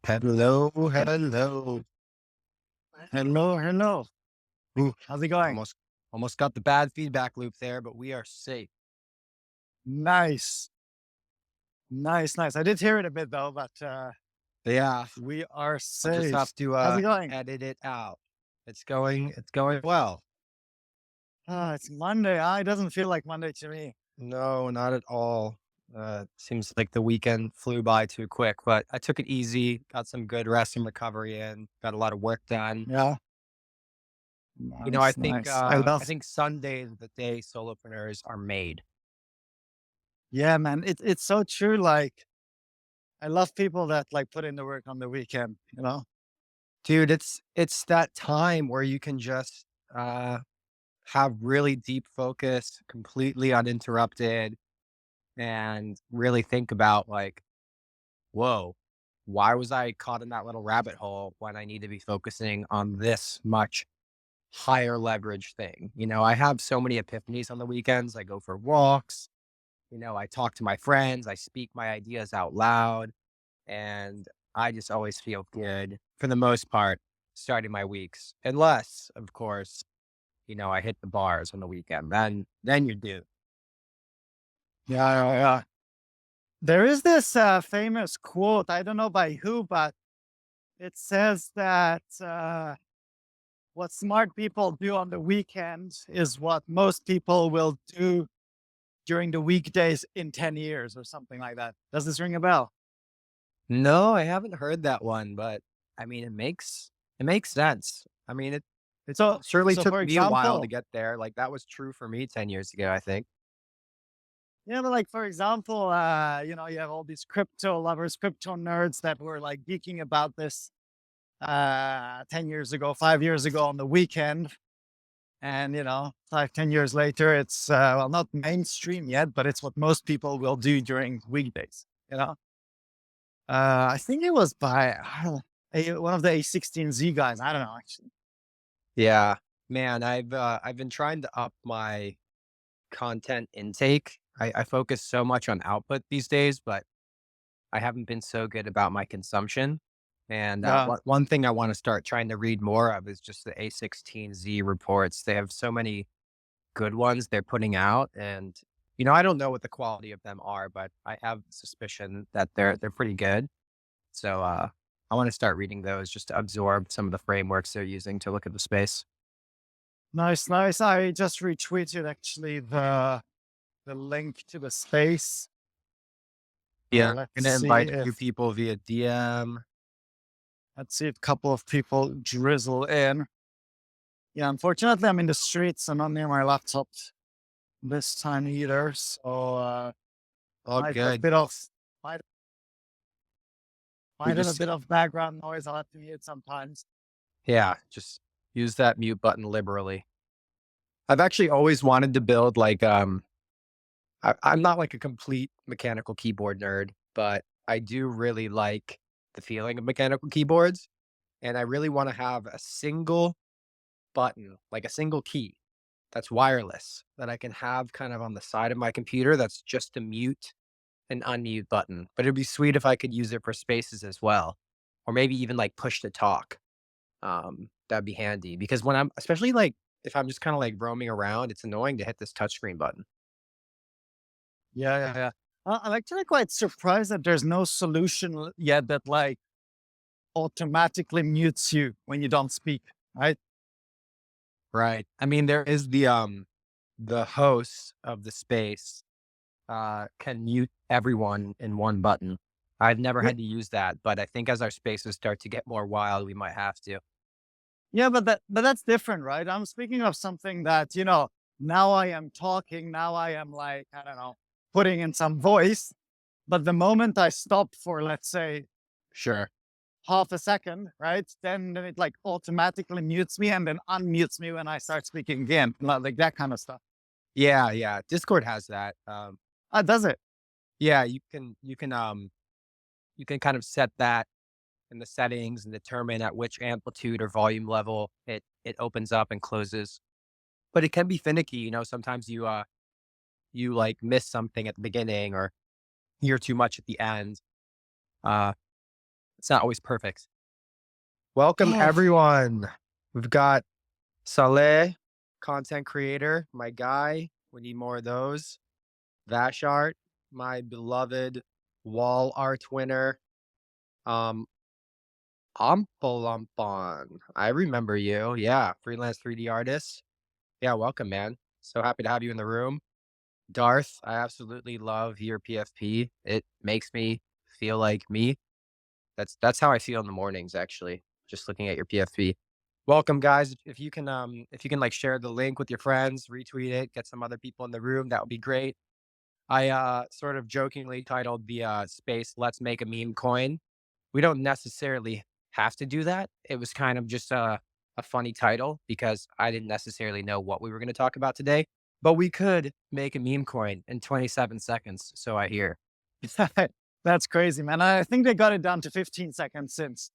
Hello, hello. Hello, hello. Ooh, How's it going? almost almost got the bad feedback loop there, but we are safe. Nice. Nice, nice. I did hear it a bit though, but Yeah, we are I'll just safe. have to How's it going? edit it out. It's going well. It's Monday. It doesn't feel like Monday to me. No, not at all. Seems like the weekend flew by too quick, but I took it easy, got some good rest and recovery in, got a lot of work done. Yeah. I Nice, think nice. I I love think Sunday is the day solopreneurs are made. yeah, man. It's so true. Like I love people that like put in the work on the weekend, you know? Dude, it's that time where you can just uh have really deep focus, completely uninterrupted, and really think about like, whoa, why was I caught in that little rabbit hole when I need to be focusing on this much higher leverage thing? I have so many epiphanies on the weekends. I go for walks, I talk to my friends, I speak my ideas out loud, and I just always feel good for the most part starting my weeks. Unless, of course, I hit the bars on the weekend. Then you're due. Yeah, yeah, yeah. There is this famous quote, I don't know by who, but it says that what smart people do on the weekend is what most people will do during the weekdays in 10 years or something like that. Does this ring a bell? No, I haven't heard that one, but I mean, it makes sense. I mean, it So, surely so took for me a while to example, get there. Like that was true for me 10 years ago, I think. yeah, but like for example, you have all these crypto lovers, crypto nerds that were like geeking about this 10 years ago, 5 years ago on the weekend. And 5, 10 years later, it's well, not mainstream yet, but it's what most people will do during weekdays, you know? I think it was by I don't know, one of the A16Z guys. I don't know actually. Yeah, man, I've been trying to up my content intake. I focus so much on output these days, but I haven't been so good about my consumption. And Yeah. one thing I want to start trying to read more of is just the A16Z reports. They have so many good ones they're putting out, and I don't know what the quality of them are, but I have suspicion that they're pretty good. So I want to start reading those just to absorb some of the frameworks they're using to look at the space. Nice, nice. I just retweeted actually the link to the space. Yeah, Let's I'm gonna see invite a few if people via DM. a couple of people drizzle in. Yeah, unfortunately, I'm in the streets and not near my laptop this time either. So All might a good. bit of might We might have a just bit of background noise. I'll have to mute sometimes. Yeah, just use that mute button liberally. I've actually always wanted to build like I'm not like a complete mechanical keyboard nerd, but I do really like the feeling of mechanical keyboards. And I really want to have a single button, like a single key that's wireless that I can have kind of on the side of my computer that's just a mute and unmute button. But it'd be sweet if I could use it for spaces as well. Or maybe even like push to talk. That'd be handy because when I'm especially like if I'm just kind of like roaming around, it's annoying to hit this touchscreen button. Yeah, yeah, yeah. I'm actually quite surprised that there's no solution yet that like automatically mutes you when you don't speak. Right? Right. I mean, there is the host of the space can mute everyone in one button. I've never Yeah, had to use that, but I think as our spaces start to get more wild, we might have to. yeah, but that's different, right? I'm speaking of something that now I am talking. Now I am like I don't know, putting in some voice. But the moment I stop for let's say Sure. half a second, right? Then it like automatically mutes me and then unmutes me when I start speaking again, like that kind of stuff. Yeah, yeah. Discord has that. Does it? Yeah, you can kind of set that in the settings and determine at which amplitude or volume level it opens up and closes. But it can be finicky, sometimes you like miss something at the beginning or hear too much at the end. Uh It's not always perfect. Welcome, Oh, everyone. We've got Saleh, content creator, my guy. We need more of those. Vashart, my beloved wall art winner. Um, Omphalumpon. I remember you. Yeah, freelance 3D artist. Yeah, welcome, man. So happy to have you in the room. Darth, I absolutely love your PFP. It makes me feel like me. That's how I feel in the mornings, actually, just looking at your PFP. Welcome, guys. If you can like share the link with your friends, retweet it, get some other people in the room, that would be great. I sort of jokingly titled the space "Let's Make a Meme Coin." We don't necessarily have to do that. It was kind of just a funny title because I didn't necessarily know what we were going to talk about today, but we could make a meme coin in 27 seconds. So I hear. that's crazy, man. I think they got it down to 15 seconds since.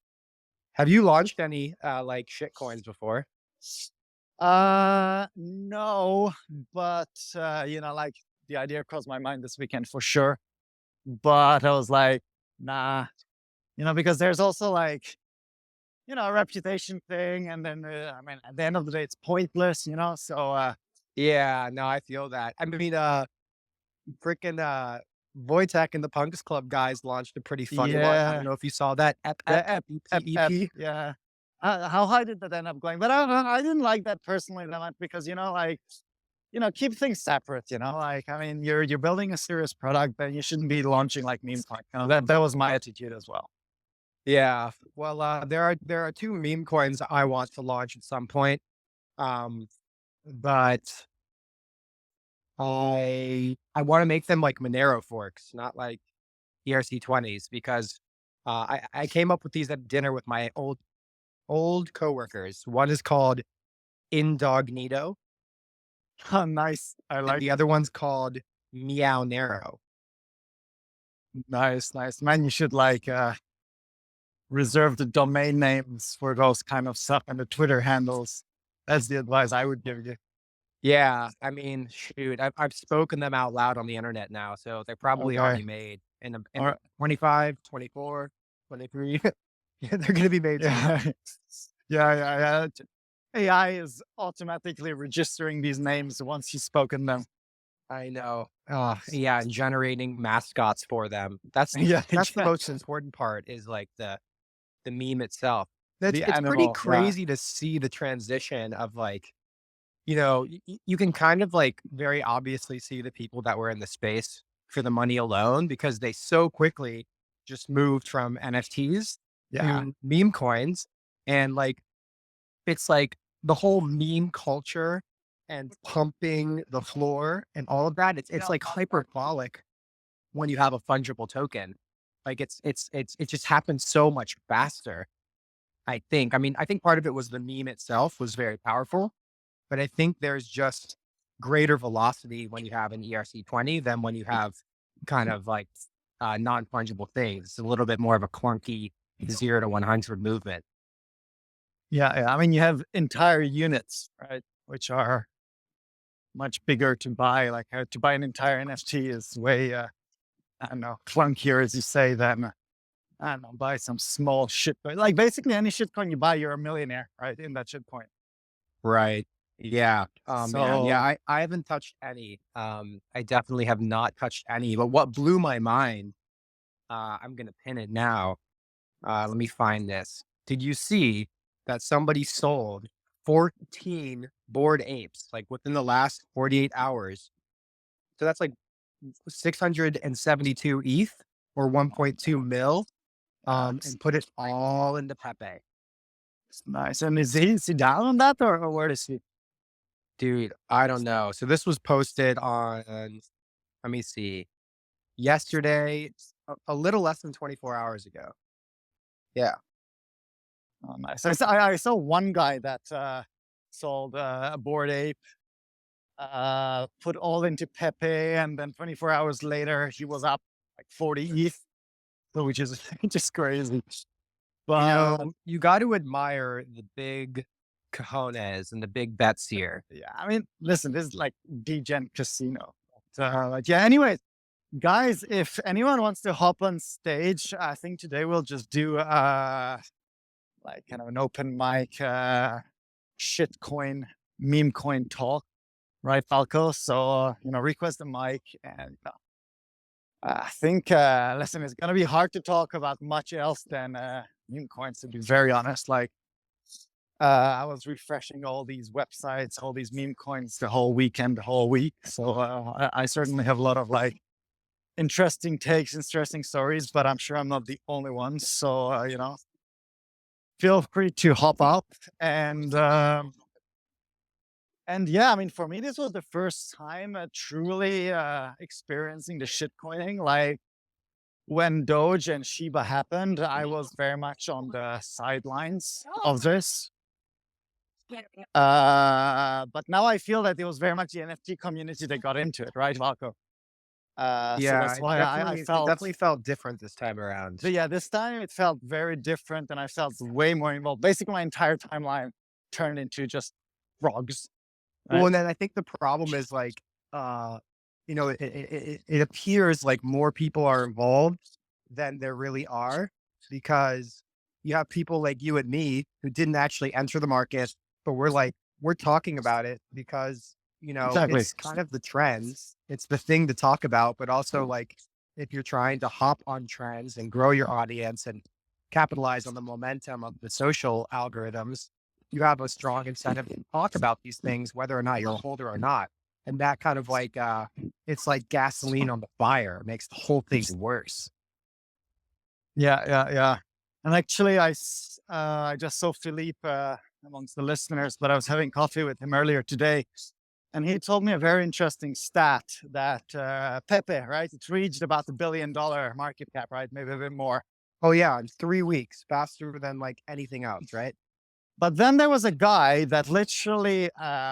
Have you launched any like shit coins before? No, but like the idea crossed my mind this weekend for sure. But I was like, nah, because there's also like, a reputation thing. And then, I mean, at the end of the day, it's pointless. So, Yeah, no, I feel that. I mean, freaking Wojtek and the Punks Club guys launched a pretty funny one. I don't yeah, know if you saw that. Ep Ep the EPEP. yeah. How high did that end up going? But I don't know. I didn't like that personally that much because, like, keep things separate, like, I mean, you're building a serious product, then you shouldn't be launching like meme coin. That was my attitude as well. Yeah. Well, there are two meme coins I want to launch at some point. Um, but I want to make them like Monero forks, not like ERC20s, because I came up with these at dinner with my old coworkers. One is called Indognito, Oh, nice. I and like the it. other one's called Meow Nero. Nice, nice. Man, you should like reserve the domain names for those kind of stuff and the Twitter handles. That's the advice I would give you. Yeah, I mean, shoot, I've spoken them out loud on the internet now, so they're probably Okay. already made in Or 25, 24, 23. Yeah, they're gonna be made soon. yeah. Yeah. AI is automatically registering these names once you've spoken them. I know. Yeah, and generating mascots for them. Yeah, That's the yeah. most important part is like the meme itself. The It's pretty animal. Yeah. crazy to see the transition of like, you can kind of like very obviously see the people that were in the space for the money alone because they so quickly just moved from NFTs Yeah. to meme coins. And like, it's like the whole meme culture and pumping the floor and all of that. It's like hyperbolic when you have a fungible token. Like it just happens so much faster. I think. I mean, I think part of it was the meme itself was very powerful, but I think there's just greater velocity when you have an ERC20 than when you have kind of like non fungible things. It's a little bit more of a clunky 0 to 100 movement. Yeah. Yeah. I mean, you have entire units, right? Which are much bigger to buy. Like to buy an entire NFT is way, I don't know, clunkier, as you say, than, I don't know, buy some small shit. But like basically any shitcoin you buy, you're a millionaire, right? In that shitcoin. Right. Yeah. Oh man. Yeah. So I haven't touched any. I definitely have not touched any. But what blew my mind, I'm gonna pin it now. Let me find this. Did you see that somebody sold 14 bored apes like within the last 48 hours? So that's like 672 ETH or 1.2 mil. that's And put it all into Pepe. nice. And is he down on that or where is he? Dude, I don't know. So this was posted on, let me see, yesterday, a little less than 24 hours ago. Yeah. Oh, nice. I saw one guy that sold a board ape, put all into Pepe, and then 24 hours later he was up like 40 ETH, so which is just crazy. But You got to admire the big cojones and the big bets here. yeah, I mean, listen, this is like degen casino. But yeah, anyways, Guys, if anyone wants to hop on stage, I think today we'll just do like kind of an open mic shitcoin, meme coin talk, right, Falco? So request a mic, and I think listen, it's gonna be hard to talk about much else than meme coins, to be very honest. Like I was refreshing all these websites, all these meme coins the whole weekend, the whole week. So I certainly have a lot of like interesting takes, interesting stories, but I'm sure I'm not the only one. So, feel free to hop up and yeah, I mean, for me, this was the first time truly experiencing the shitcoining. Like when Doge and Shiba happened, I was very much on the sidelines of this. But now I feel that it was very much the NFT community that got into it, right, Valko? So Yeah, that's why I it felt. definitely felt different this time So around. yeah, this time it felt very different, and I felt way more involved. Basically, my entire timeline turned into just frogs, Well, right? and then I think the problem is like, uh, it appears like more people are involved than there really are because you have people like you and me who didn't actually enter the market, but we're talking about it because, Exactly. it's kind of the trends. It's the thing to talk about, but also like if you're trying to hop on trends and grow your audience and capitalize on the momentum of the social algorithms, you have a strong incentive to talk about these things, whether or not you're a holder or not. And that kind of like, it's like gasoline on the fire. It makes the whole thing worse. Yeah, yeah, yeah. And actually, I just saw Philippe amongst the listeners, but I was having coffee with him earlier today, and he told me a very interesting stat that Pepe, right? It reached about $1 billion market cap, right? Maybe a bit more. Oh yeah, in 3 weeks, faster than like anything else, right? But then there was a guy that literally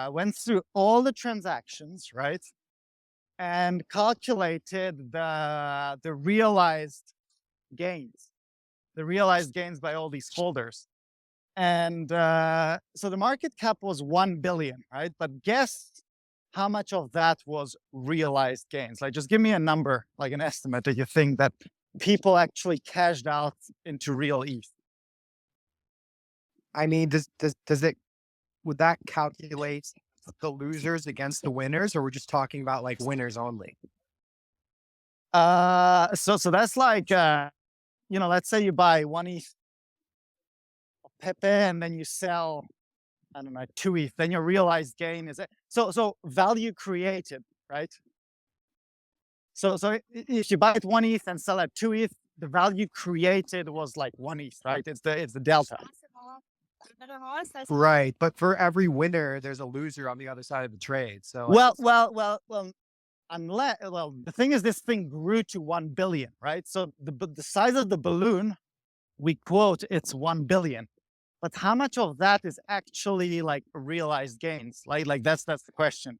went through all the transactions, right? And calculated the gains, realized gains by all these holders. And so the market cap was 1 billion, right? But guess how much of that was realized gains? Like, just give me a number, like an estimate that you think that people actually cashed out into real ETH. I mean, does it would that calculate the losers against the winners, or we're just talking about like winners only? So that's like, let's say you buy one ETH of Pepe and then you sell, I don't know, 2 ETH, then your realized gain is it. So value created, right? So if you buy it 1 ETH and sell at 2 ETH, the value created was like 1 ETH, right? It's the delta. Right. But for every winner, there's a loser on the other side of the trade. So like, Well. Unless, the thing is, this thing grew to 1 billion, right? So the size of the balloon, we quote, it's 1 billion. But how much of that is actually like realized gains? Like that's the question.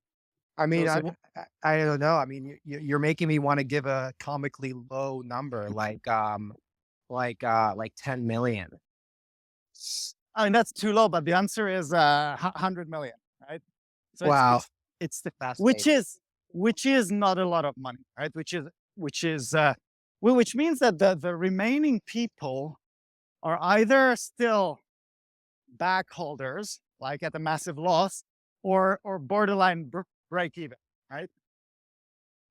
I mean, So I don't know. I mean, you're making me want to give a comically low number, like 10 million. I mean, that's too low, but the answer is 100 million, right? So Wow, it's the fascinating. which is not a lot of money, right? Which means that the remaining people are either still back holders, like at a massive loss, or borderline break even, right?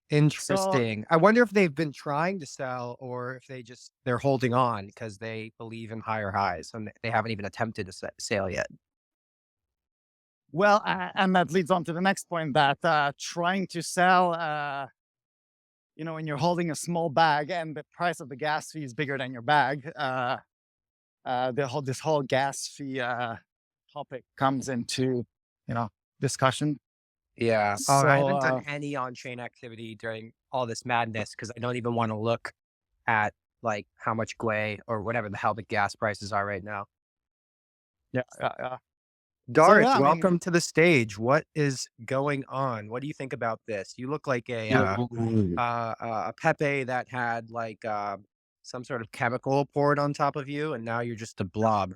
So Interesting. I wonder if they've been trying to sell or if they're holding on because they believe in higher highs and they haven't even attempted to sale yet. well, and that leads on to the next point, that trying to sell, when you're holding a small bag and the price of the gas fee is bigger than your bag, this whole gas fee topic comes into discussion. Yeah. Oh, I So haven't done any on-chain activity during all this madness because I don't even want to look at like how much Gwei or whatever the hell the gas prices are right now. yeah, yeah, yeah. So Darth, yeah, I mean, welcome to the stage. What is going on? What do you think about this? You look like a Pepe that had like some sort of chemical poured on top of you, and now you're just a blob.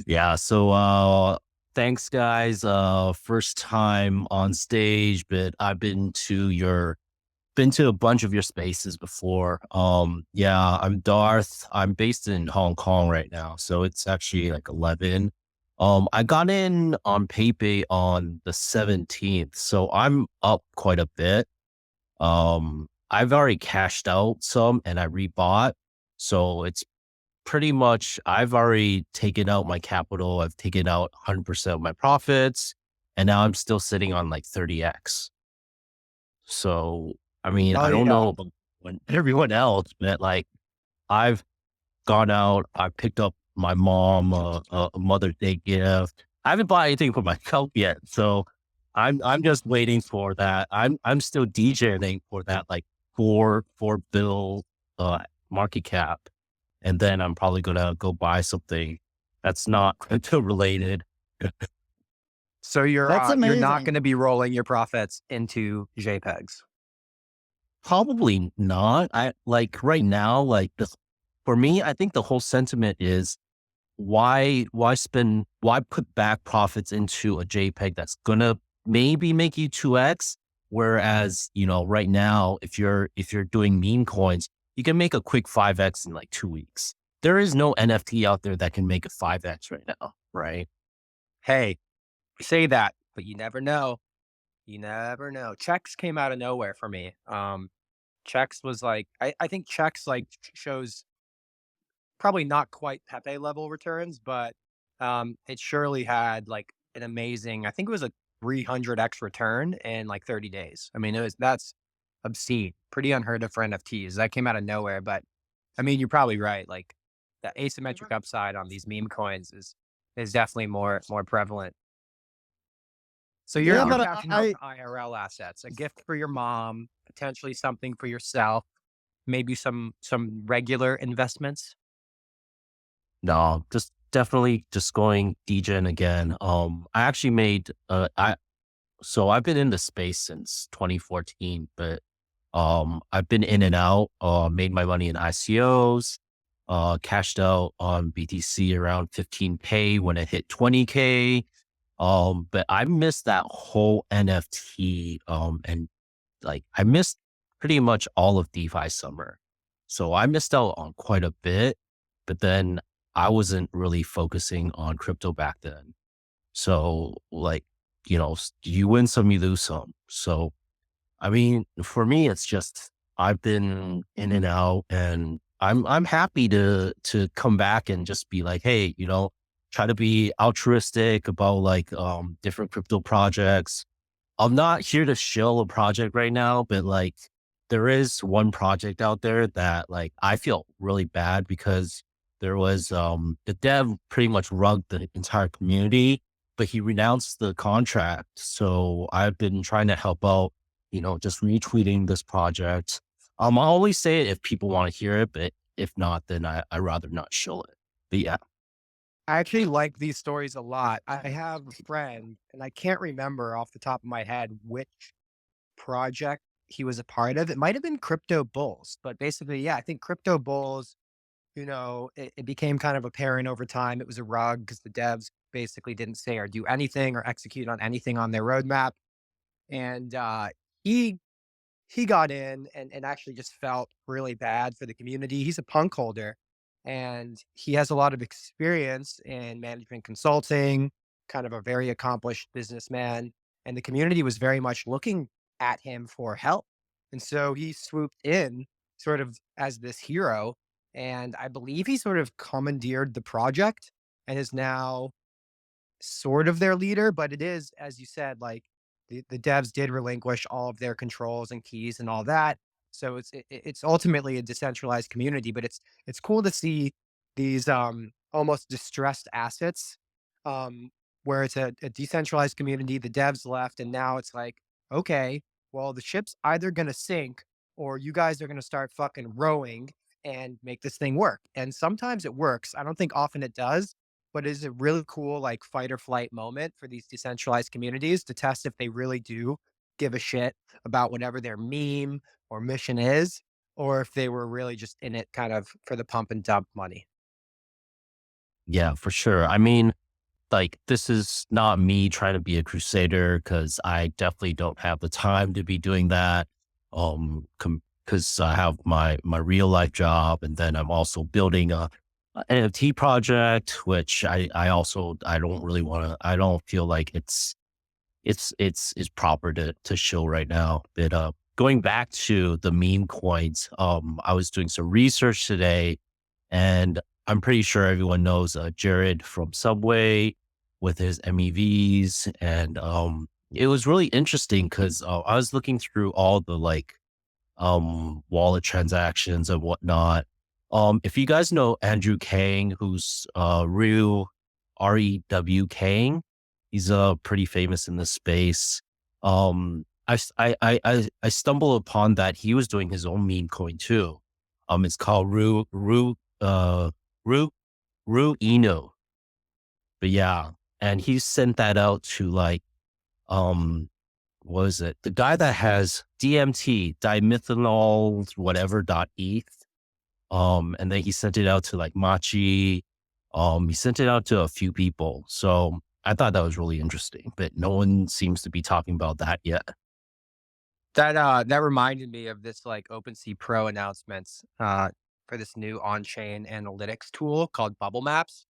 Yeah, so thanks guys. First time on stage, but I've been to your been to a bunch of your spaces before. Yeah, I'm Darth. I'm based in Hong Kong right now, so it's actually like 11. I got in on PayPay on the 17th, so I'm up quite a bit. I've already cashed out some and I rebought, so it's pretty much I've already taken out my capital. I've taken out 100% of my profits, and now I'm still sitting on like 30x. So, I mean, Oh I don't yeah. know about when everyone else, but like I've gone out, I picked up my mom a Mother's Day gift. I haven't bought anything for myself yet, so I'm just waiting for that. I'm still DJing for that like four bill market cap, and then I'm probably gonna go buy something that's not crypto related. So That's you're not amazing. going to be rolling your profits into JPEGs. Probably not. I like right now, like this for me, I think the whole sentiment is why put back profits into a JPEG that's gonna maybe make you 2x. Whereas, right now, if you're doing meme coins, you can make a quick 5x in like 2 weeks. There is no NFT out there that can make a 5x right now, right? Hey, say that, but you never know. You never know. Checks came out of nowhere for me. Checks was like, I think checks like shows probably not quite Pepe level returns, but it surely had like an amazing, I think it was a 300x return in like 30 days. I mean, that's obscene, pretty unheard of for NFTs. That came out of nowhere, but I mean, you're probably right. Like the asymmetric upside on these meme coins is definitely more prevalent. So Yeah, you're but cashing out for IRL assets, a gift for your mom, potentially something for yourself, maybe some regular investments. No, just definitely just going DJing again. I actually made so I've been in the space since 2014, but I've been in and out, made my money in ICOs, cashed out on BTC around 15K when it hit 20K. But I missed that whole NFT, and like I missed pretty much all of DeFi summer. So I missed out on quite a bit, but then I wasn't really focusing on crypto back then. So like, you win some, you lose some. So I mean, for me, it's just I've been in and out, and I'm happy to come back and just be like, hey, try to be altruistic about like different crypto projects. I'm not here to shill a project right now, but like there is one project out there that like I feel really bad because there was the dev pretty much rugged the entire community, but he renounced the contract. So I've been trying to help out, just retweeting this project. I'll always say it if people want to hear it, but if not, then I rather not shill it. But yeah. I actually like these stories a lot. I have a friend, and I can't remember off the top of my head which project he was a part of. It might have been Crypto Bulls, but basically, yeah, I think Crypto Bulls, it became kind of apparent over time. It was a rug because the devs basically didn't say or do anything or execute on anything on their roadmap. And he he got in and actually just felt really bad for the community. He's a punk holder and he has a lot of experience in management consulting, kind of a very accomplished businessman. And the community was very much looking at him for help. And so he swooped in sort of as this hero. And I believe he sort of commandeered the project and is now sort of their leader, but it is, as you said, like the devs did relinquish all of their controls and keys and all that. So it's ultimately a decentralized community, but it's cool to see these almost distressed assets where it's a decentralized community, the devs left, and now it's like, okay, well, the ship's either gonna sink or you guys are gonna start fucking rowing and make this thing work. And sometimes it works. I don't think often it does, but is a really cool like fight or flight moment for these decentralized communities to test if they really do give a shit about whatever their meme or mission is, or if they were really just in it kind of for the pump and dump money. Yeah, for sure. I mean, like this is not me trying to be a crusader because I definitely don't have the time to be doing that. because I have my real life job, and then I'm also building a NFT project, which I don't really want to. I don't feel like it's proper to show right now. But going back to the meme coins, I was doing some research today, and I'm pretty sure everyone knows Jared from Subway with his MEVs, and it was really interesting because I was looking through all the wallet transactions and whatnot. If you guys know Andrew Kang, who's REW Kang, he's pretty famous in this space. I stumbled upon that he was doing his own meme coin too. It's called Ru Ru Ino. But yeah, and he sent that out to um what is it? The guy that has DMT, dimethanol, whatever .eth. And then he sent it out to like Machi. He sent it out to a few people. So I thought that was really interesting, but no one seems to be talking about that yet. That reminded me of this like OpenSea Pro announcements for this new on-chain analytics tool called Bubble Maps.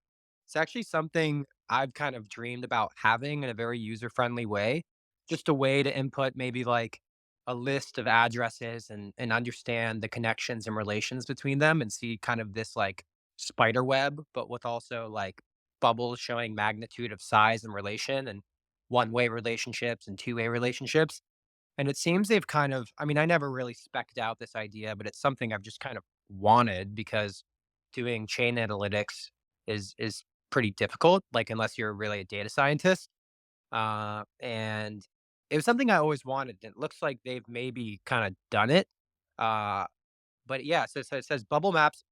It's actually something I've kind of dreamed about having in a very user-friendly way. Just a way to input maybe like a list of addresses and understand the connections and relations between them and see kind of this like spider web, but with also like bubbles showing magnitude of size and relation and one-way relationships and two-way relationships. And it seems they've kind of, I mean, I never really specced out this idea, but it's something I've just kind of wanted because doing chain analytics is pretty difficult, like unless you're really a data scientist. And it was something I always wanted. It looks like they've maybe kind of done it. Uh, but yeah, so it says bubble maps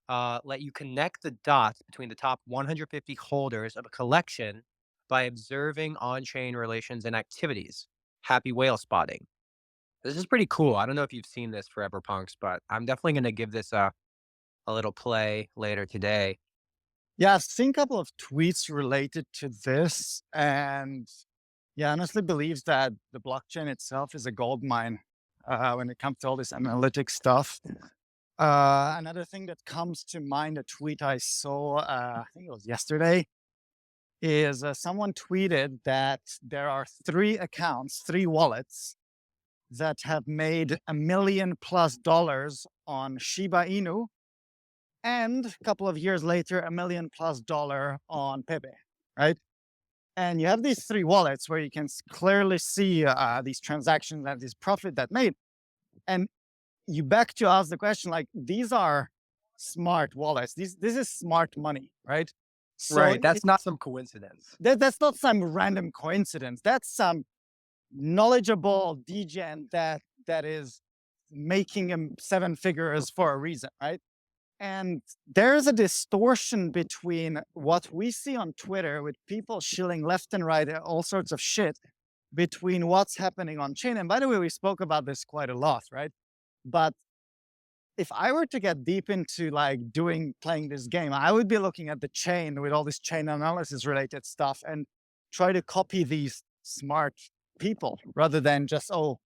let you connect the dots between the top 150 holders of a collection by observing on-chain relations and activities. Happy whale spotting. This is pretty cool. I don't know if you've seen this for Everpunks, but I'm definitely going to give this a little play later today. Yeah, I've seen a couple of tweets related to this, and yeah, honestly believes that the blockchain itself is a gold mine when it comes to all this analytic stuff. Another thing that comes to mind, a tweet I saw, I think it was yesterday, is someone tweeted that there are three accounts, three wallets that have made $1 million+ on Shiba Inu, and a couple of years later, $1 million+ on Pepe, right? And you have these three wallets where you can clearly see these transactions and this profit that made. And you back to ask the question, like, these are smart wallets. This is smart money, right? So Right. That's not some coincidence. that's not some random coincidence. That's some knowledgeable degen that is making him seven figures for a reason, right? And there's a distortion between what we see on Twitter with people shilling left and right, all sorts of shit, between what's happening on chain. And by the way, we spoke about this quite a lot, right? But if I were to get deep into like playing this game, I would be looking at the chain with all this chain analysis related stuff and try to copy these smart people rather than just, oh,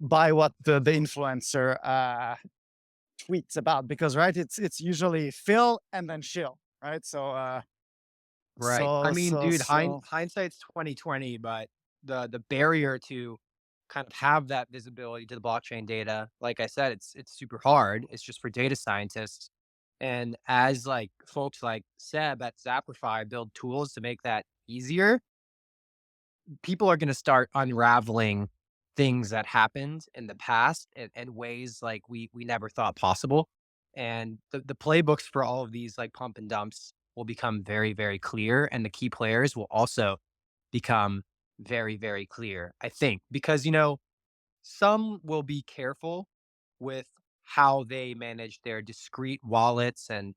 buy what the influencer tweets about, because right, it's usually fill and then shill, right? So Right. I mean, dude, so hindsight's 2020, but the barrier to kind of have that visibility to the blockchain data, like I said, it's super hard. It's just for data scientists. And as like folks like Seb at Zaprify build tools to make that easier, people are going to start unraveling things that happened in the past in ways like we never thought possible. And the playbooks for all of these like pump and dumps will become very, very clear. And the key players will also become very, very clear, I think, because, some will be careful with how they manage their discrete wallets and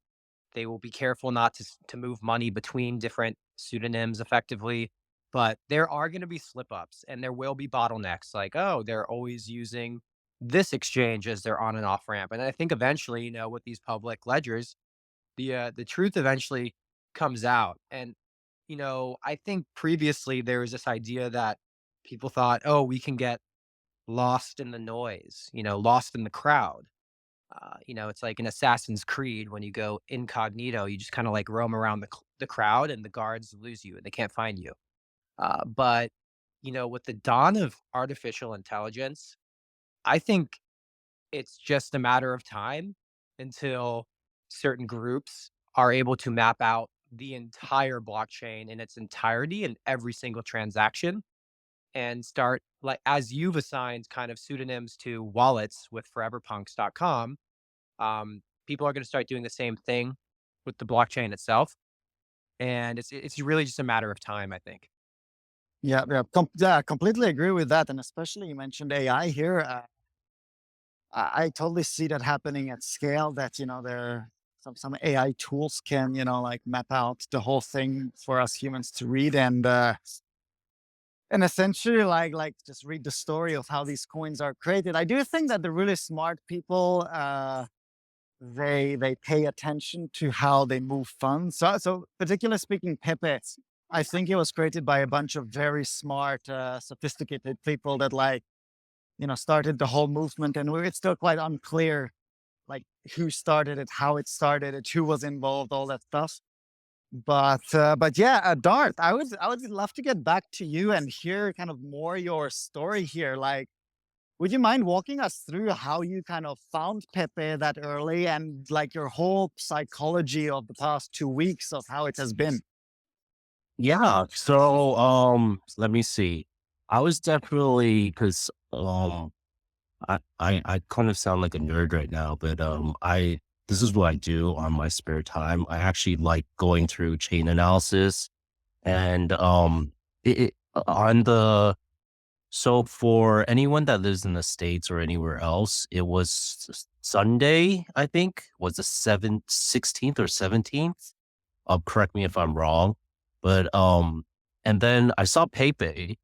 they will be careful not to move money between different pseudonyms effectively. But there are going to be slip ups and there will be bottlenecks like, oh, they're always using this exchange as their on and off ramp. And I think eventually, with these public ledgers, the truth eventually comes out. And, I think previously there was this idea that people thought, oh, we can get lost in the noise, lost in the crowd. It's like an Assassin's Creed when you go incognito, you just kind of like roam around the crowd and the guards lose you and they can't find you. But, with the dawn of artificial intelligence, I think it's just a matter of time until certain groups are able to map out the entire blockchain in its entirety and every single transaction and start like as you've assigned kind of pseudonyms to wallets with foreverpunks.com. People are going to start doing the same thing with the blockchain itself, and it's really just a matter of time, I think. Yeah, yeah, completely agree with that. And especially you mentioned AI here. I totally see that happening at scale. That there some AI tools can like map out the whole thing for us humans to read, and essentially like just read the story of how these coins are created. I do think that the really smart people they pay attention to how they move funds. So particularly speaking, Pepe, I think it was created by a bunch of very smart, sophisticated people that started the whole movement, and it's still quite unclear like who started it, how it started it, who was involved, all that stuff. But yeah, Dart, I would love to get back to you and hear kind of more your story here. Like, would you mind walking us through how you kind of found Pepe that early and like your whole psychology of the past 2 weeks of how it has been? Yeah. So, let me see. I was definitely because I kind of sound like a nerd right now, but I this is what I do on my spare time. I actually like going through chain analysis and on the so for anyone that lives in the States or anywhere else, it was Sunday, I think, was the 16th or 17th. Correct me if I'm wrong. But and then I saw PayPay,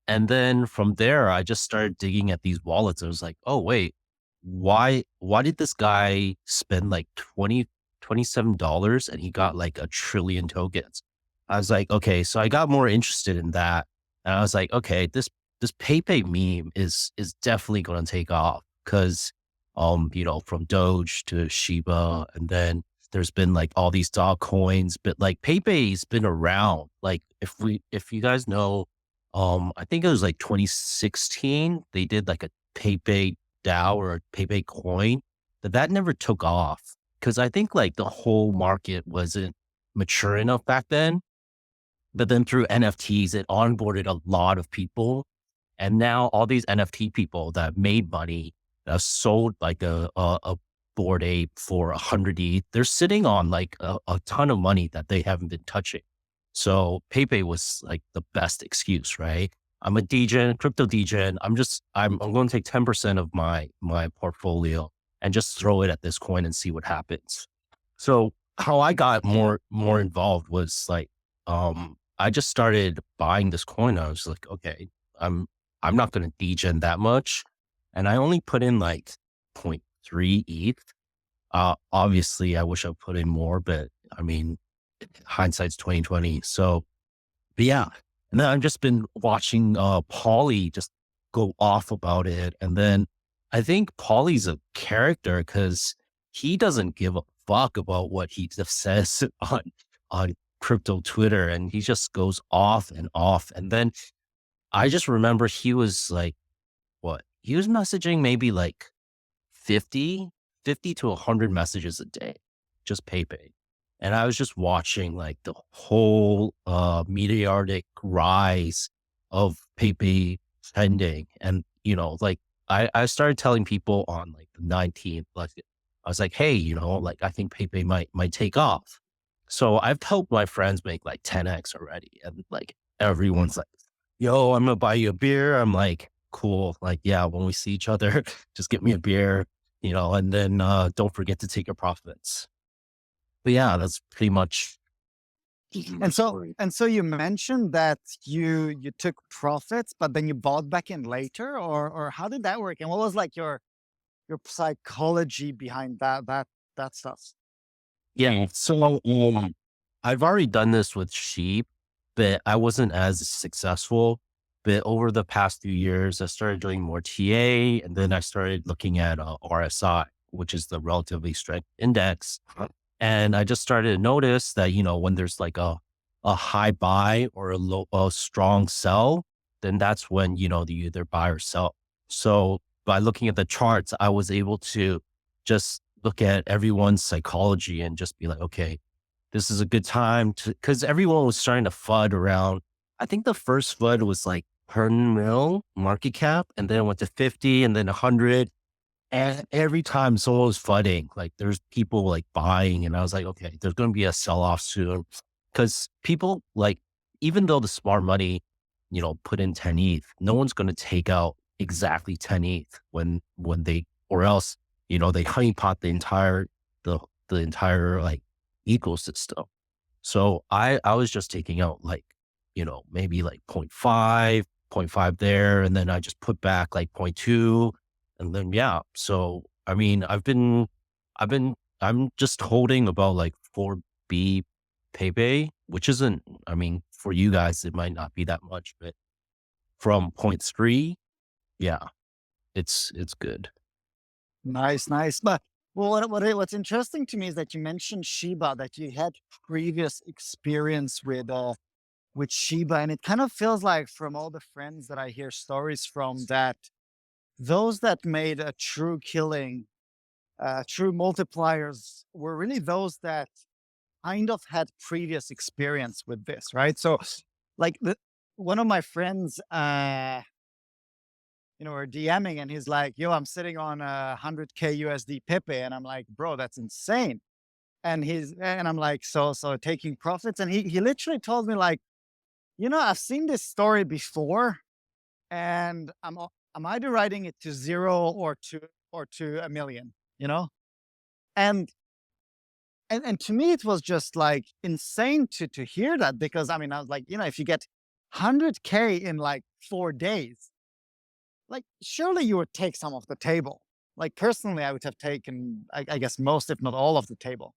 and then from there I just started digging at these wallets. I was like, oh wait, why did this guy spend like 27 dollars and he got like a trillion tokens? I was like, okay, so I got more interested in that. And I was like, okay, this PayPay meme is definitely gonna take off because from Doge to Shiba, and then there's been like all these dog coins, but like PayPay's been around. Like if you guys know, I think it was like 2016, they did like a PayPay DAO or a PayPay coin, but that never took off because I think like the whole market wasn't mature enough back then. But then through NFTs, it onboarded a lot of people, and now all these NFT people that made money, sold like a board ape for 100 ETH, they're sitting on like a ton of money that they haven't been touching. So PayPay was like the best excuse, right? I'm a degen, crypto degen. I'm going to take 10% of my portfolio and just throw it at this coin and see what happens. So how I got more involved was like, I just started buying this coin. I was like, okay, I'm not going to degen that much. And I only put in like point 0.3 ETH. Obviously I wish I put in more, but I mean, hindsight's 2020. So, but yeah. And then I've just been watching, Paulie just go off about it. And then I think Paulie's a character because he doesn't give a fuck about what he just says on crypto Twitter. And he just goes off and off. And then I just remember he was like, what? He was messaging maybe like 50, 50 to 100 messages a day, just PayPay. And I was just watching like the whole meteoric rise of PayPay trending. And, like I started telling people on like the 19th, like I was like, hey, like I think PayPay might take off. So I've helped my friends make like 10x already. And like everyone's like, yo, I'm gonna buy you a beer. I'm like, cool. Like, yeah, when we see each other, just get me a beer, and then don't forget to take your profits. But yeah, that's pretty much my And so story. and so you mentioned that you took profits, but then you bought back in later, or how did that work? And what was like your psychology behind that stuff? Yeah. So I've already done this with sheep, but I wasn't as successful. But over the past few years, I started doing more TA, and then I started looking at RSI, which is the relatively strength index. And I just started to notice that, when there's like a high buy or a strong sell, then that's when, you either buy or sell. So by looking at the charts, I was able to just look at everyone's psychology and just be like, okay, this is a good time to, because everyone was starting to FUD around. I think the first FUD was like 100 mil market cap, and then it went to 50 and then 100. And every time someone was FUDing, like there's people like buying, and I was like, okay, there's going to be a sell off soon. Cause people like, even though the smart money, put in 10 ETH, no one's going to take out exactly 10 ETH when they, or else, they honeypot the entire like ecosystem. So I was just taking out like, maybe like point five there. And then I just put back like point 0.2. And then, yeah. So, I mean, I'm just holding about like 4B Pepe, which isn't, I mean, for you guys, it might not be that much, but from point 0.3, yeah, it's good. Nice, nice. But well, what's interesting to me is that you mentioned Shiba, that you had previous experience with Shiba, and it kind of feels like from all the friends that I hear stories from, that those that made a true killing, true multipliers, were really those that kind of had previous experience with this, right? So, like one of my friends, we're DMing, and he's like, "Yo, I'm sitting on 100K USD Pepe," and I'm like, "Bro, that's insane." And I'm like, "So taking profits?" And he literally told me like, "I've seen this story before, and I'm either writing it to zero or to a million, you know?" And and to me, it was just like insane to hear that, because I mean, I was like, if you get 100K in like 4 days, like surely you would take some off the table. Like personally, I would have taken, I guess, most, if not all, of the table.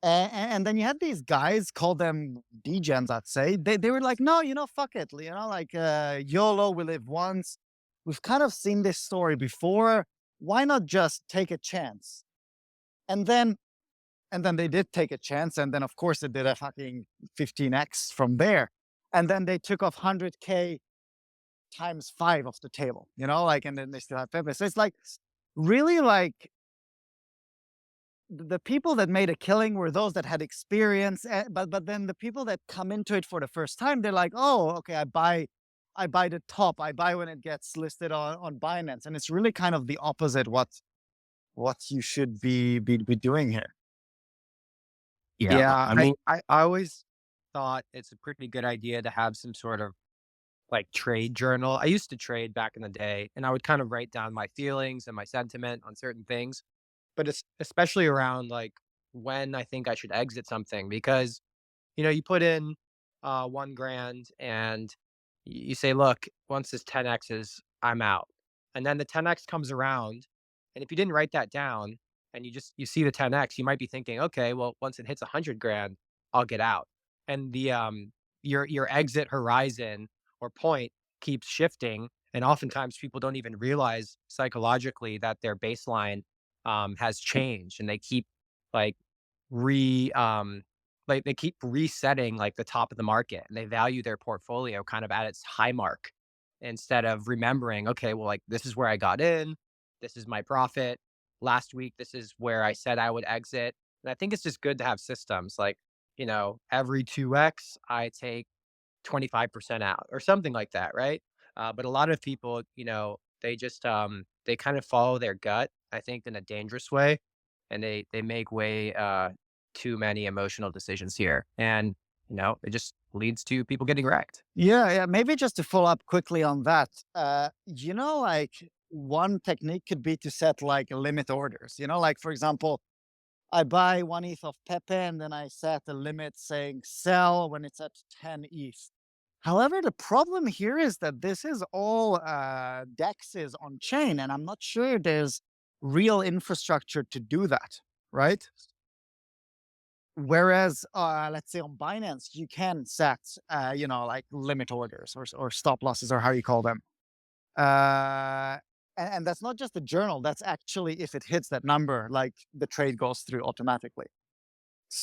And then you had these guys, call them degens, I'd say. They were like, no, fuck it. Like YOLO, we live once. We've kind of seen this story before. Why not just take a chance? And then they did take a chance. And then of course it did a fucking 15x from there. And then they took off 100K times 5 off the table, like, and then they still have Pepe. So it's like really like the people that made a killing were those that had experience, but then the people that come into it for the first time, they're like, oh, okay, I buy the top, I buy when it gets listed on Binance, and it's really kind of the opposite what you should be doing here. Yeah. Yeah, I mean, I always thought it's a pretty good idea to have some sort of like trade journal. I used to trade back in the day, and I would kind of write down my feelings and my sentiment on certain things, but it's especially around like when I think I should exit something, because you put in 1 grand and you say, look, once this 10x is, I'm out. And then the 10x comes around. And if you didn't write that down and you see the 10x, you might be thinking, okay, well, once it hits 100 grand, I'll get out. And your exit horizon or point keeps shifting. And oftentimes people don't even realize psychologically that their baseline has changed, and they keep like re like they keep resetting like the top of the market, and they value their portfolio kind of at its high mark, instead of remembering, okay, well, like this is where I got in, this is my profit. Last week, this is where I said I would exit. And I think it's just good to have systems like, every 2x, I take 25% out or something like that, right? But a lot of people, they kind of follow their gut, I think, in a dangerous way, and they make way too many emotional decisions here, and it just leads to people getting wrecked. Yeah, yeah. Maybe just to follow up quickly on that, like one technique could be to set like limit orders. Like for example, I buy 1 ETH of Pepe, and then I set a limit saying sell when it's at 10 ETH. However, the problem here is that this is all DEXs on chain, and I'm not sure there's real infrastructure to do that, right? Whereas, let's say on Binance, you can set, like limit orders or stop losses or how you call them. Uh, and that's not just a journal. That's actually if it hits that number, like the trade goes through automatically.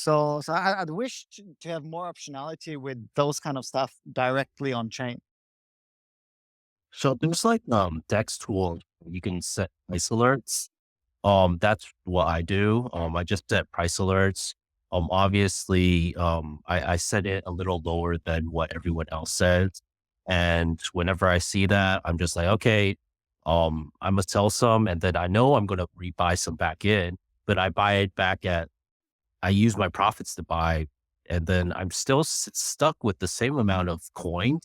I'd wish to have more optionality with those kind of stuff directly on chain. So there's like Dex tools you can set price alerts. That's what I do. I just set price alerts. Obviously, I set it a little lower than what everyone else says. And whenever I see that, I'm just like, okay, I'm gonna sell some, and then I know I'm gonna rebuy some back in, but I buy it back at, I use my profits to buy, and then I'm still stuck with the same amount of coin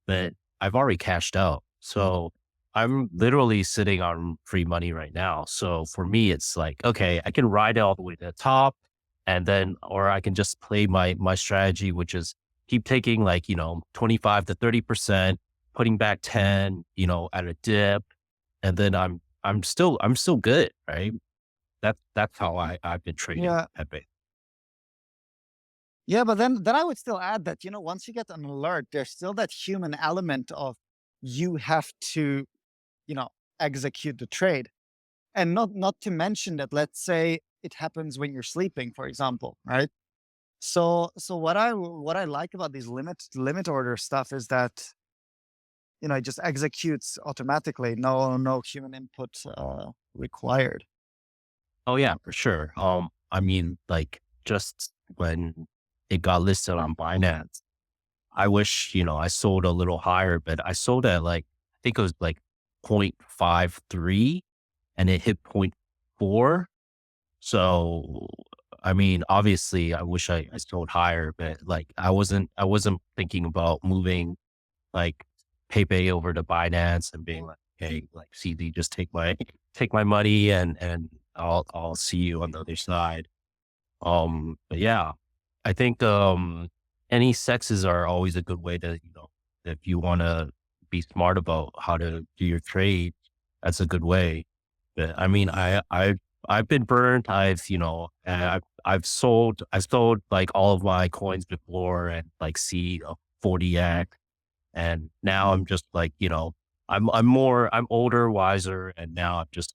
that I've already cashed out. So I'm literally sitting on free money right now. So for me, it's like, okay, I can ride it all the way to the top, and then, or I can just play my strategy, which is keep taking like, 25 to 30%, putting back 10, at a dip. And then I'm still good. Right. That's how I've been trading Yeah. at Bit. Yeah, but then I would still add that, once you get an alert, there's still that human element of you have to, you know, execute the trade. And not to mention that, let's say it happens when you're sleeping, for example, right? So what I like about these limit order stuff is that, it just executes automatically, no human input required. Oh yeah, for sure. I mean, like just when it got listed on Binance, I wish, I sold a little higher, but I sold at like, I think it was like 0.53 and it hit point 0.4. So, I mean, obviously I wish I sold higher, but like I wasn't thinking about moving like PayPay over to Binance and being like, hey, like CD, just take my money and I'll see you on the other side. But yeah, I think any sexes are always a good way to, if you want to be smart about how to do your trade, that's a good way. But I mean, I've been burned. I've sold like all of my coins before and like see a 40x, and now I'm just like, I'm older, wiser, and now I'm just,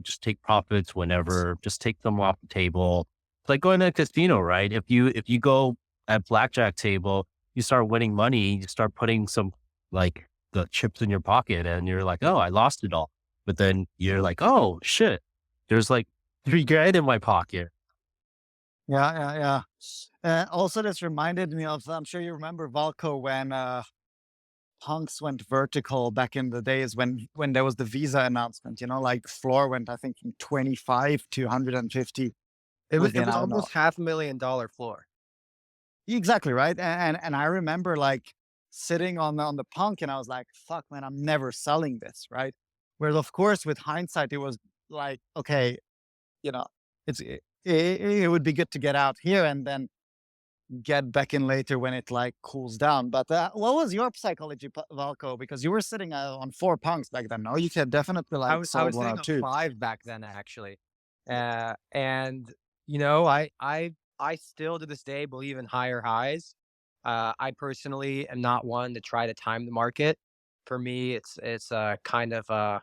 just take profits whenever, just take them off the table. It's like going to a casino, right? If you go at blackjack table, you start winning money, you start putting some like the chips in your pocket, and you're like, oh, I lost it all. But then you're like, oh shit, there's like 3 grand in my pocket. Yeah, yeah, yeah. Also, this reminded me of, I'm sure you remember Valco when punks went vertical back in the days when there was the Visa announcement, like floor went, I think, from 25 to 150 It within, was I don't know. almost $500,000 floor. Exactly, right? And I remember like sitting on the punk and I was like, fuck man, I'm never selling this, right? Whereas of course with hindsight, it was like, okay, you know, it would be good to get out here and then get back in later when it like cools down. But what was your psychology, Valko? Because you were sitting on four punks back then. No, you had definitely I like was I sold was one or sitting on two. 5 back then, actually. And, I still to this day believe in higher highs. I personally am not one to try to time the market. For me, it's a kind of a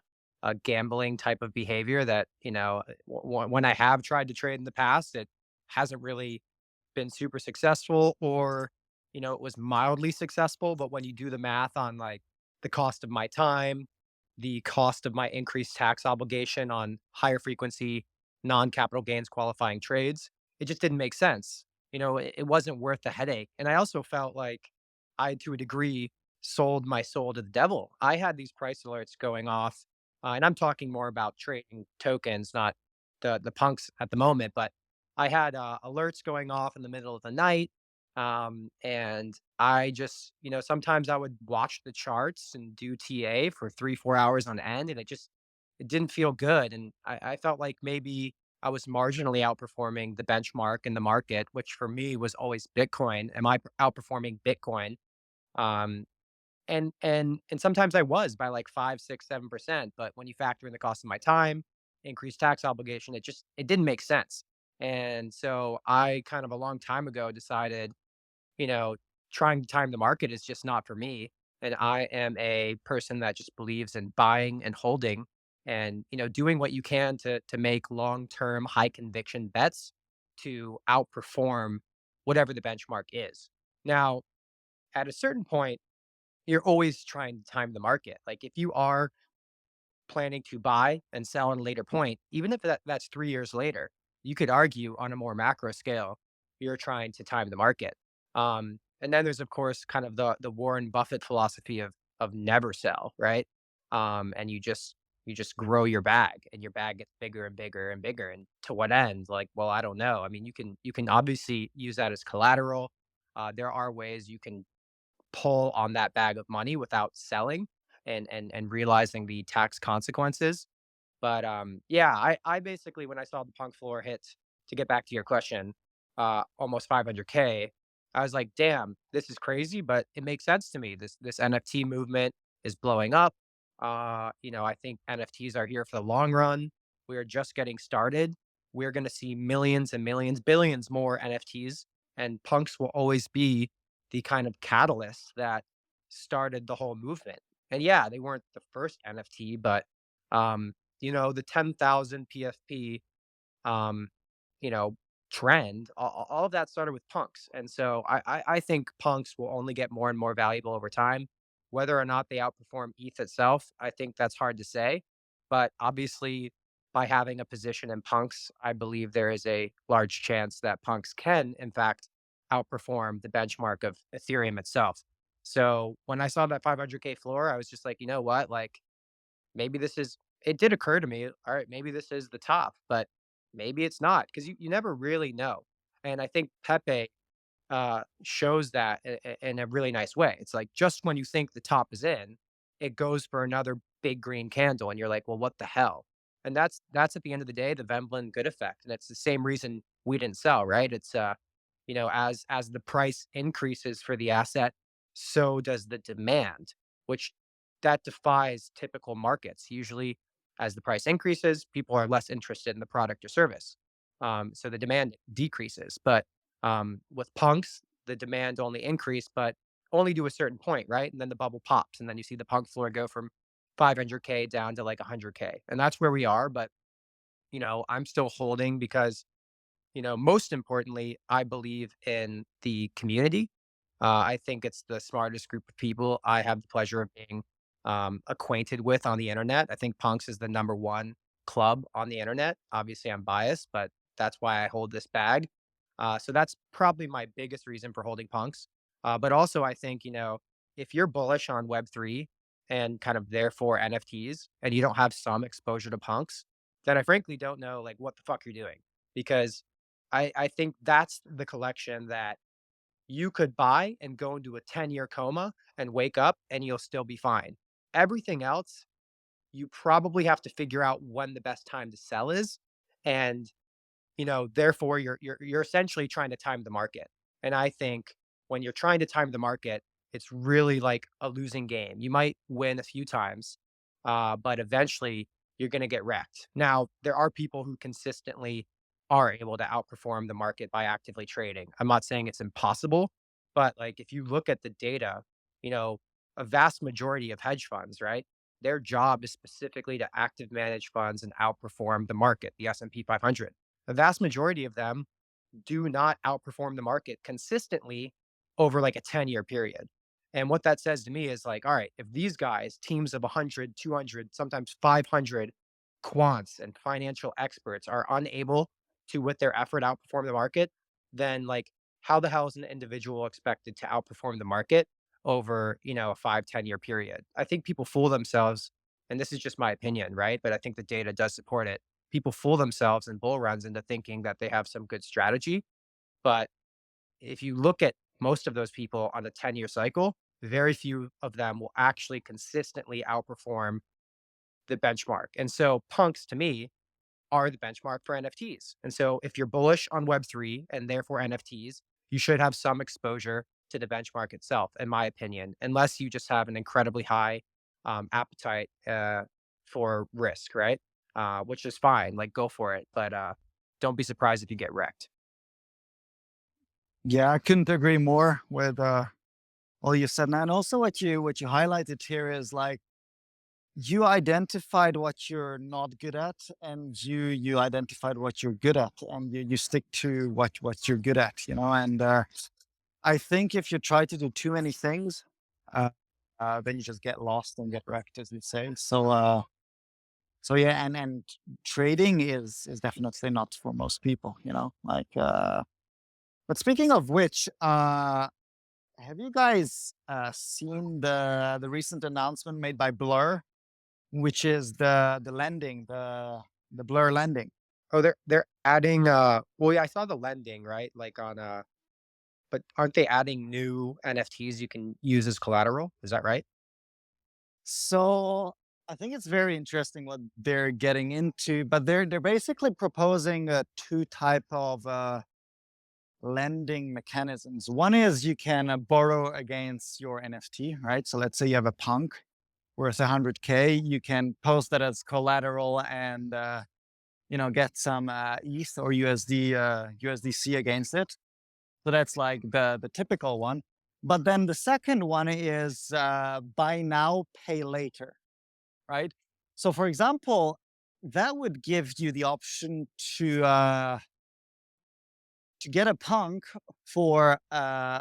gambling type of behavior that, when I have tried to trade in the past, it hasn't really been super successful, or, it was mildly successful, but when you do the math on, like, the cost of my time, the cost of my increased tax obligation on higher frequency, non-capital gains qualifying trades, it just didn't make sense. It wasn't worth the headache, and I also felt like I, to a degree, sold my soul to the devil. I had these price alerts going off, and I'm talking more about trading tokens, not the punks at the moment, but I had, alerts going off in the middle of the night, and I just, sometimes I would watch the charts and do TA for 3, 4 hours on end, and it didn't feel good, and I felt like maybe I was marginally outperforming the benchmark in the market, which for me was always Bitcoin. Am I outperforming Bitcoin? Um, and sometimes I was by like 5, 6, 7%, but when you factor in the cost of my time, increased tax obligation, it didn't make sense. And so I kind of a long time ago decided, you know, trying to time the market is just not for me. And I am a person that just believes in buying and holding and, doing what you can to make long-term high conviction bets to outperform whatever the benchmark is. Now, at a certain point, you're always trying to time the market. Like if you are planning to buy and sell at a later point, even if that's 3 years later, you could argue on a more macro scale, you're trying to time the market. And then there's of course kind of the Warren Buffett philosophy of never sell, right? And you just grow your bag, and your bag gets bigger and bigger and bigger. And to what end? Like, well, I don't know. I mean, you can obviously use that as collateral. There are ways you can pull on that bag of money without selling and realizing the tax consequences. But yeah, I basically when I saw the punk floor hit, to get back to your question, almost 500K, I was like, damn, this is crazy, but it makes sense to me. This NFT movement is blowing up. I think NFTs are here for the long run. We are just getting started. We're going to see millions and millions, billions more NFTs, and punks will always be the kind of catalyst that started the whole movement. And yeah, they weren't the first NFT, but the 10,000 PFP, um, you know, trend, all of that started with punks. And so I think punks will only get more and more valuable over time. Whether or not they outperform ETH itself, I think that's hard to say. But obviously, by having a position in punks, I believe there is a large chance that punks can, in fact, outperform the benchmark of Ethereum itself. So when I saw that 500K floor, I was just like, you know what? Like, maybe this is it did occur to me, all right, maybe this is the top, but maybe it's not because you never really know. And I think Pepe shows that in a really nice way. It's like just when you think the top is in, it goes for another big green candle, and you're like, well, what the hell? And that's at the end of the day the Vemblin good effect, and it's the same reason we didn't sell, right? It's as the price increases for the asset, so does the demand, which that defies typical markets. Usually, as the price increases, people are less interested in the product or service. So the demand decreases. But with punks, the demand only increased, but only to a certain point, right? And then the bubble pops, and then you see the punk floor go from 500K down to like 100K, and that's where we are. But I'm still holding because most importantly, I believe in the community. I think it's the smartest group of people I have the pleasure of being acquainted with on the internet. I think Punks is the number one club on the internet. Obviously, I'm biased, but that's why I hold this bag. So that's probably my biggest reason for holding Punks. But also, I think, if you're bullish on Web3 and kind of therefore NFTs, and you don't have some exposure to Punks, then I frankly don't know like what the fuck you're doing, because I think that's the collection that you could buy and go into a 10-year coma and wake up and you'll still be fine. Everything else, you probably have to figure out when the best time to sell is. And, therefore you're essentially trying to time the market. And I think when you're trying to time the market, it's really like a losing game. You might win a few times, but eventually you're going to get wrecked. Now, there are people who consistently are able to outperform the market by actively trading. I'm not saying it's impossible, but like if you look at the data, you know, a vast majority of hedge funds, right? Their job is specifically to active manage funds and outperform the market, the S&P 500. The vast majority of them do not outperform the market consistently over like a 10-year period. And what that says to me is like, all right, if these guys, teams of 100, 200, sometimes 500 quants and financial experts are unable to, with their effort, outperform the market, then like, how the hell is an individual expected to outperform the market over, a 5, 10 year period? I think people fool themselves, and this is just my opinion, right? But I think the data does support it. People fool themselves in bull runs into thinking that they have some good strategy. But if you look at most of those people on a 10-year cycle, very few of them will actually consistently outperform the benchmark. And so punks to me are the benchmark for NFTs. And so if you're bullish on Web3 and therefore NFTs, you should have some exposure to the benchmark itself, in my opinion, unless you just have an incredibly high appetite for risk, right? Which is fine, like go for it. But don't be surprised if you get wrecked. Yeah, I couldn't agree more with all you said. And also what you highlighted here is like you identified what you're not good at, and you identified what you're good at, and you stick to what you're good at, and I think if you try to do too many things, uh, then you just get lost and get wrecked, as we say. So yeah, and trading is definitely not for most people, like but speaking of which, have you guys seen the recent announcement made by Blur, which is the lending, the Blur lending? Oh, they're adding well, yeah, I saw the lending, right? Like on but aren't they adding new NFTs you can use as collateral? Is that right? So I think it's very interesting what they're getting into, but they're basically proposing two type of lending mechanisms. One is you can borrow against your NFT, right? So let's say you have a punk worth 100K, you can post that as collateral and get some ETH or USDC against it. So that's like the typical one. But then the second one is buy now, pay later, right? So for example, that would give you the option to get a punk for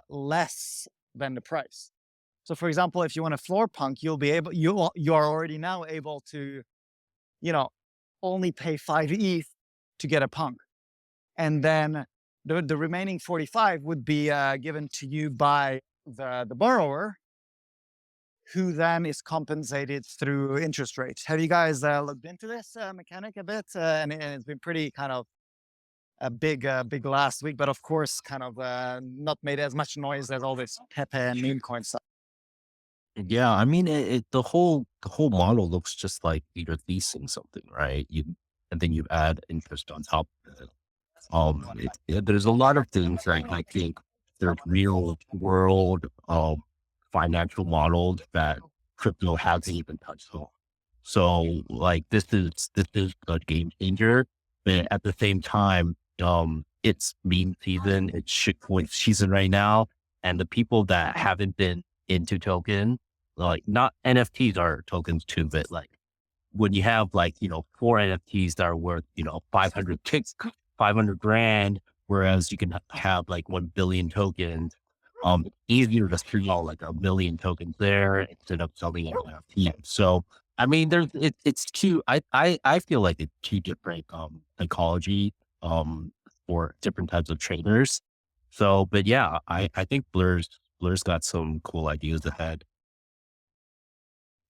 less than the price. So for example, if you want a floor punk, you're already now able to, you know, only pay 5 ETH to get a punk. And then the remaining 45 would be given to you by the borrower, who then is compensated through interest rates. Have you guys looked into this mechanic a bit? And it's been pretty kind of a big last week, but of course, kind of not made as much noise as all this Pepe and meme coin stuff. Yeah, I mean, the whole model looks just like you're leasing something, right? And then you add interest on top of it. There's a lot of things that I think there's real world financial models that crypto hasn't even touched on. So like this is a game changer, but at the same time, it's meme season, it's shitcoin season right now, and the people that haven't been into token, like not NFTs are tokens too, but like when you have like, 4 NFTs that are worth, 500 ticks, 500 grand, whereas you can have like 1 billion tokens, easier to sell like 1 million tokens there instead of selling an NFT. So, I mean, it's two, I feel like it's two different, psychology, for different types of traders. So, but yeah, I think Blur's got some cool ideas ahead.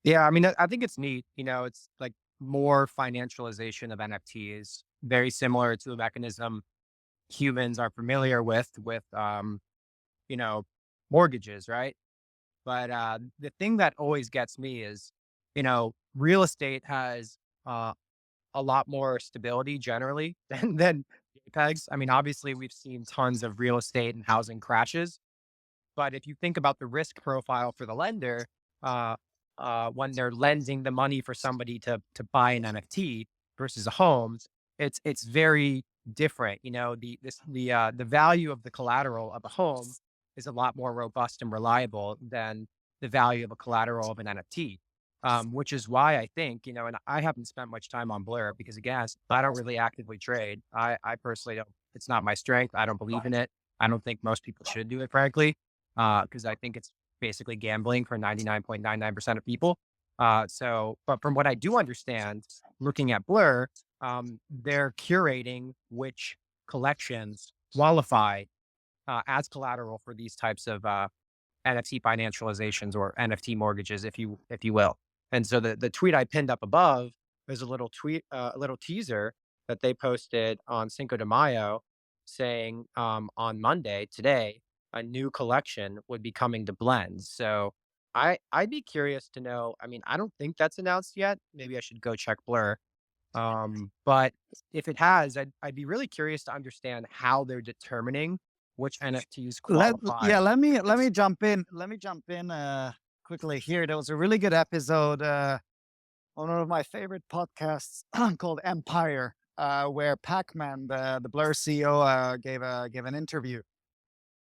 Yeah, I mean, I think it's neat. It's like more financialization of NFTs, very similar to a mechanism humans are familiar with you know, mortgages, right? But the thing that always gets me is, real estate has uh, a lot more stability generally than JPEGs. I mean, obviously, we've seen tons of real estate and housing crashes. But if you think about the risk profile for the lender, uh, when they're lending the money for somebody to buy an NFT versus a home, it's very different. The value of the collateral of a home is a lot more robust and reliable than the value of a collateral of an NFT. Which is why I think, and I haven't spent much time on Blur because again, I don't really actively trade. I personally don't, it's not my strength. I don't believe in it. I don't think most people should do it, frankly, because I think it's basically gambling for 99.99% of people. But from what I do understand, looking at Blur, they're curating which collections qualify as collateral for these types of NFT financializations or NFT mortgages, if you will. And so the tweet I pinned up above is a little teaser that they posted on Cinco de Mayo, saying on Monday today a new collection would be coming to Blends. So I'd be curious to know. I mean, I don't think that's announced yet. Maybe I should go check Blur. But if it has, I'd be really curious to understand how they're determining which NFTs qualify. Yeah, let It's me jump in. Quickly here. There was a really good episode on one of my favorite podcasts called Empire. where Pac-Man, the Blur CEO, gave an interview.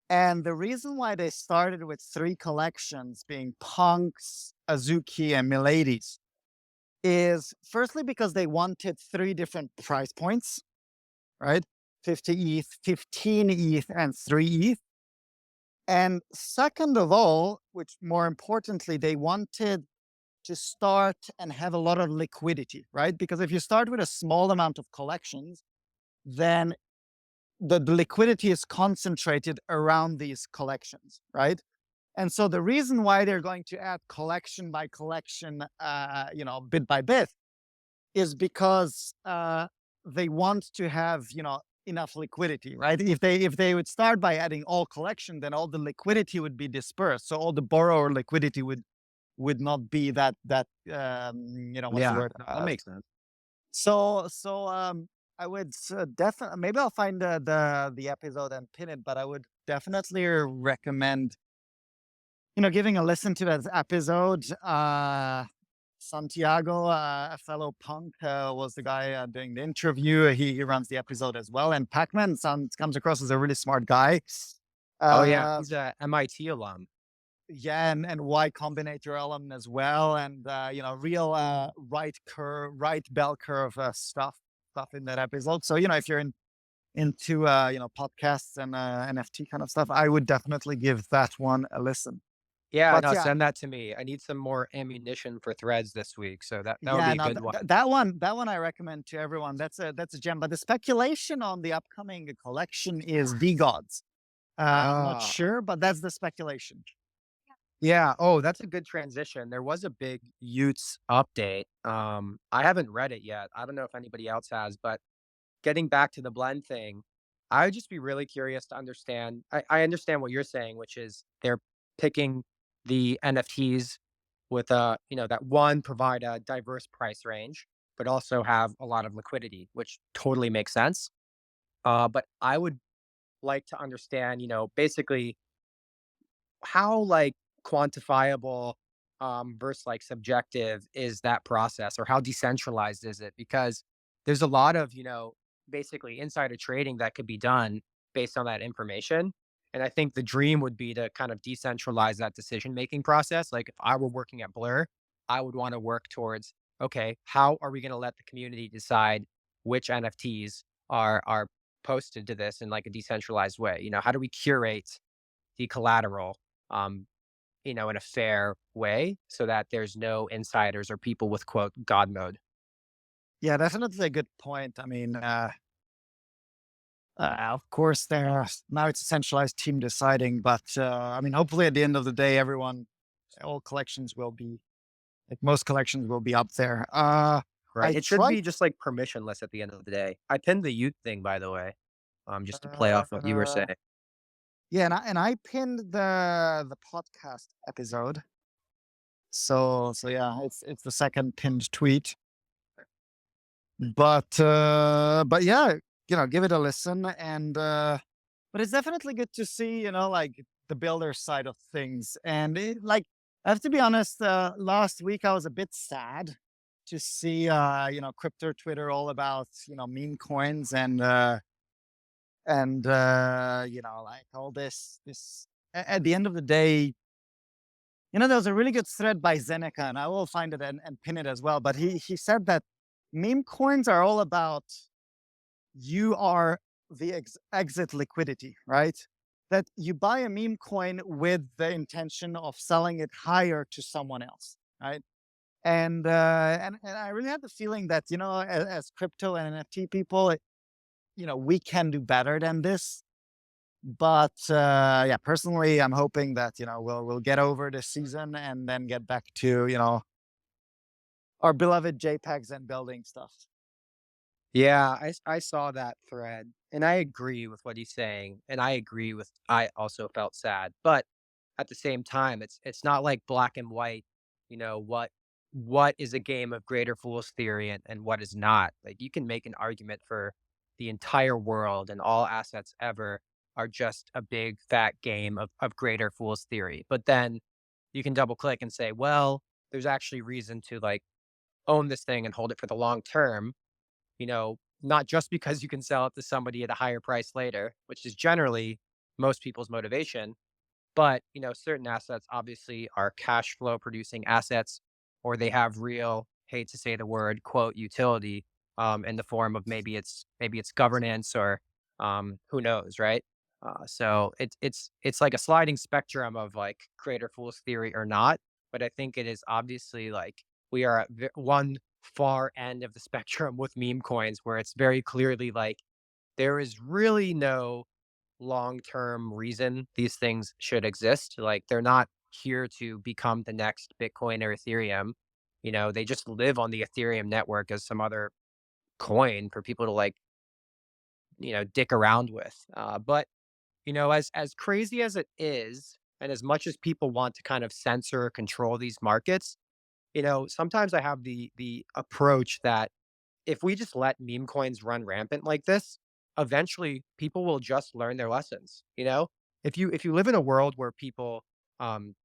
And the reason why they started with three collections, being Punks, Azuki, and Milady's, is firstly because they wanted three different price points, right? 50 ETH, 15 ETH, and 3 ETH. And second of all, which more importantly, they wanted to start and have a lot of liquidity, right? Because if you start with a small amount of collections, then the liquidity is concentrated around these collections, right? And so the reason why they're going to add collection by collection, bit by bit, is because they want to have, enough liquidity, right? If they would start by adding all collection, then all the liquidity would be dispersed. So all the borrower liquidity would not be what's the Yeah, word? that makes sense. So I would definitely, maybe I'll find the episode and pin it, but I would definitely recommend, giving a listen to that episode. Santiago, a fellow punk, was the guy doing the interview. He runs the episode as well. And Pac-Man comes across as a really smart guy. Oh yeah, Uh, he's a MIT alum. yeah, and Y Combinator alum as well. And, real right bell curve stuff in that episode. So, if you're into, podcasts and NFT kind of stuff, I would definitely give that one a listen. Yeah, But no, yeah, send that to me. I need some more ammunition for threads this week, so that would yeah, be a no, good one. that one I recommend to everyone. That's a gem. But the speculation on the upcoming collection is DeGods. I'm not Ah, sure, but that's the speculation. yeah. Oh, that's a good transition. There was a big Utes update. I haven't read it yet. I don't know if anybody else has, but getting back to the blend thing, I would just be really curious to understand. I understand what you're saying, which is they're picking the NFTs with that one provide a diverse price range, but also have a lot of liquidity, which totally makes sense. But I would like to understand, basically how like quantifiable versus like subjective is that process, or how decentralized is it? Because there's a lot of basically insider trading that could be done based on that information. And I think the dream would be to kind of decentralize that decision making process. Like if I were working at Blur, I would want to work towards, okay, how are we going to let the community decide which NFTs are posted to this in like a decentralized way? How do we curate the collateral um, in a fair way so that there's no insiders or people with quote God mode. Yeah, definitely a good point. I mean, of course, now it's a centralized team deciding, but I mean, hopefully at the end of the day, all collections will be like most collections will be up there. Right. I It should tried. be just like permissionless at the end of the day. I pinned the youth thing, by the way, just to play off what you were Uh, saying. yeah, and I pinned the podcast episode. So yeah, it's the second pinned tweet. But yeah, give it a listen. And but it's definitely good to see, like the builder side of things. And I have to be honest, last week I was a bit sad to see crypto Twitter all about, meme coins and like all this at the end of the day, there was a really good thread by Zeneca, and I will find it and pin it as well. But he said that meme coins are all about you are the exit liquidity, right? That you buy a meme coin with the intention of selling it higher to someone else, right? And I really had the feeling that as crypto and NFT people, we can do better than this. But yeah, personally, I'm hoping that we'll get over this season and then get back to our beloved JPEGs and building stuff. Yeah, I saw that thread and I agree with what he's saying. And I also felt sad. But at the same time, it's not like black and white, what is a game of greater fool's theory and what is not. Like you can make an argument for the entire world and all assets ever are just a big fat game of greater fool's theory. But then you can double click and say, well, there's actually reason to like own this thing and hold it for the long term, not just because you can sell it to somebody at a higher price later, which is generally most people's motivation, but, certain assets obviously are cash flow producing assets, or they have real, hate to say the word, quote, utility, in the form of maybe it's governance or, who knows, right? So it's like a sliding spectrum of like creator fool's theory or not, but I think it is obviously like we are at one far end of the spectrum with meme coins where it's very clearly like there is really no long-term reason these things should exist. Like they're not here to become the next Bitcoin or Ethereum. They just live on the Ethereum network as some other coin for people to like, dick around with. But as crazy as it is, and as much as people want to kind of censor or control these markets, sometimes I have the approach that if we just let meme coins run rampant like this, eventually people will just learn their lessons. If you live in a world where people, um,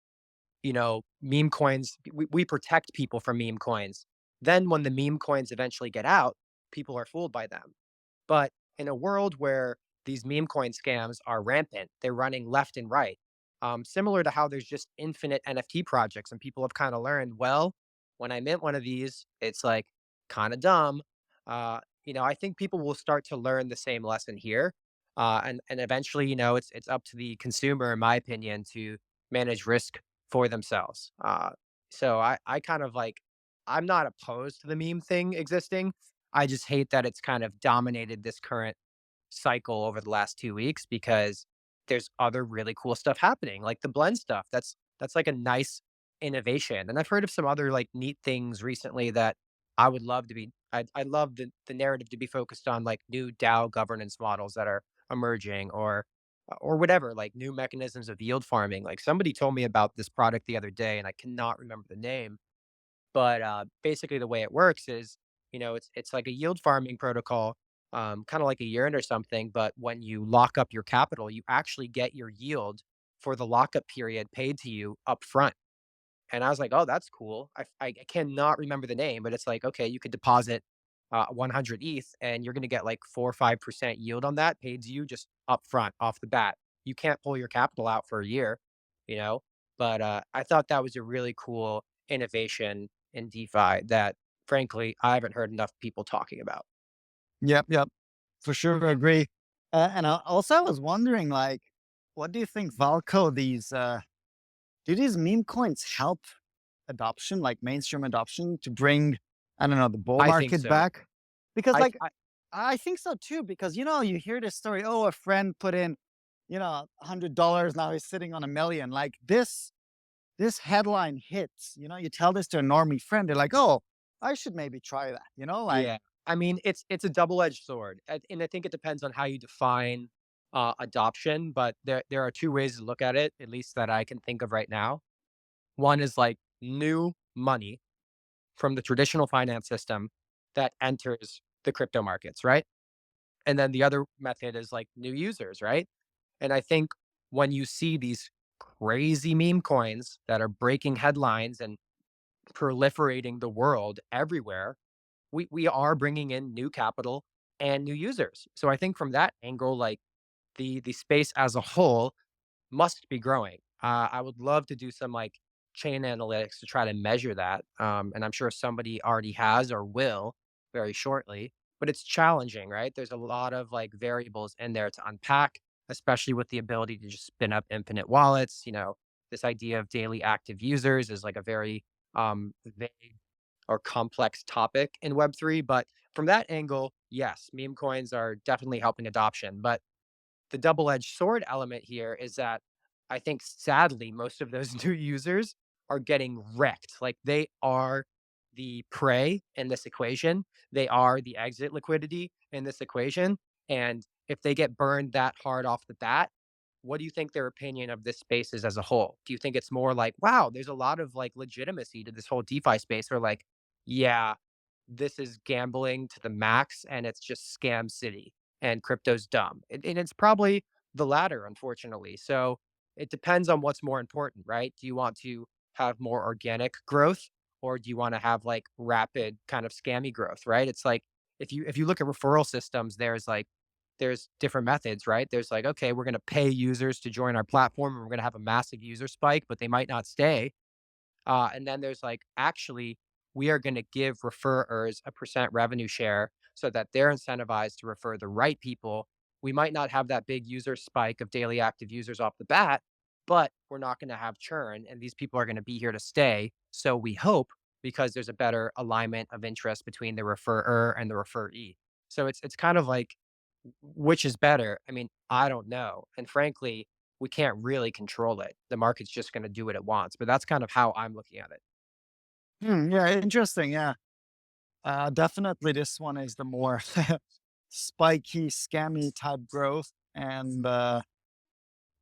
meme coins, we protect people from meme coins. Then when the meme coins eventually get out, people are fooled by them. But in a world where these meme coin scams are rampant, they're running left and right. Similar to how there's just infinite NFT projects, and people have kind of learned, well, when I mint one of these, it's like kind of dumb. I think people will start to learn the same lesson here, and eventually, it's up to the consumer, in my opinion, to manage risk for themselves. So I kind of like I'm not opposed to the meme thing existing. I just hate that it's kind of dominated this current cycle over the last 2 weeks because there's other really cool stuff happening, like the blend stuff. That's like a nice innovation, and I've heard of some other, like, neat things recently that I would love to be I'd love the narrative to be focused on, like, new DAO governance models that are emerging or whatever, like, new mechanisms of yield farming. Like, somebody told me about this product the other day, and I cannot remember the name, but, basically the way it works is, it's like a yield farming protocol, kinda like a yearn or something, but when you lock up your capital, you actually get your yield for the lockup period paid to you upfront. And I was like, "Oh, that's cool." I cannot remember the name, but it's like, okay, you could deposit, 100 ETH, and you're gonna get, like, 4 or 5% yield on that paid to you just upfront, off the bat. You can't pull your capital out for a year, you know? But, I thought that was a really cool innovation in DeFi that, frankly, I haven't heard enough people talking about. Yep, yep, for sure agree. And I was wondering, like, what do you think, Valco? Do these meme coins help adoption, like mainstream adoption, to bring, I don't know, the bull I think market so. back? Because, I like, I I think so too. Because you hear this story. Oh, a friend put in, $100. Now he's sitting on 1 million. Like this headline hits. You tell this to a normie friend, they're like, "Oh, I should maybe try that." Like, Yeah. I mean, it's a double-edged sword, and I think it depends on how you define, adoption, but there are 2 ways to look at least that I can think of right now. One is, like, new money from the traditional finance system that enters the crypto markets, right? And then the other method is, like, new users, right? And I think when you see these crazy meme coins that are breaking headlines and proliferating the world everywhere, we are bringing in new capital and new users. So I think from that angle, like the space as a whole must be growing. I would love to do some like chain analytics to try to measure that, and I'm sure somebody already has or will very shortly. But it's challenging, right? There's a lot of like variables in there to unpack, especially with the ability to just spin up infinite wallets. This idea of daily active users is like a very vague or complex topic in Web3. But from that angle, yes, meme coins are definitely helping adoption. But the double-edged sword element here is that I think sadly most of those new users are getting wrecked. Like they are the prey in this equation. They are the exit liquidity in this equation. And if they get burned that hard off the bat, what do you think their opinion of this space is as a whole? Do you think it's more like, wow, there's a lot of like legitimacy to this whole DeFi space, or like, yeah, this is gambling to the max and it's just scam city and crypto's dumb? And it's probably the latter, unfortunately. So it depends on what's more important, right? Do you want to have more organic growth or do you want to have like rapid kind of scammy growth, right? It's like if you look at referral systems, there's different methods, right? There's like, okay, we're going to pay users to join our platform and we're going to have a massive user spike, but they might not stay. And then there's like, actually, we are going to give referrers a percent revenue share so that they're incentivized to refer the right people. We might not have that big user spike of daily active users off the bat, but we're not going to have churn and these people are going to be here to stay. So we hope, because there's a better alignment of interest between the referrer and the referee. So it's kind of like, which is better? I mean, I don't know. And frankly, we can't really control it. The market's just going to do what it wants. But that's kind of how I'm looking at it. Yeah, interesting. Yeah. Definitely this one is the more spiky, scammy type growth. And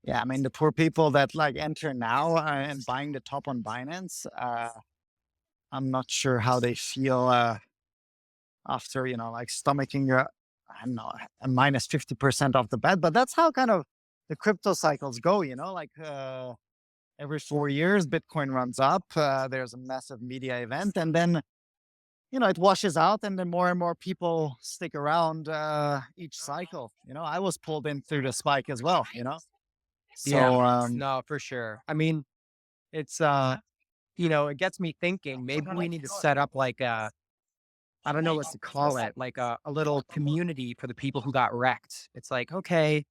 yeah, I mean, the poor people that like enter now and buying the top on Binance, I'm not sure how they feel after, like stomaching I don't know, a minus 50% off the bat. But that's how kind of the crypto cycles go, like every 4 years, Bitcoin runs up. There's a massive media event, and then it washes out, and then more and more people stick around each cycle. I was pulled in through the spike as well. Yeah. So No, for sure. I mean, it's it gets me thinking, maybe we need to set up like I don't know what to call it, like a little community for the people who got wrecked. It's like, okay,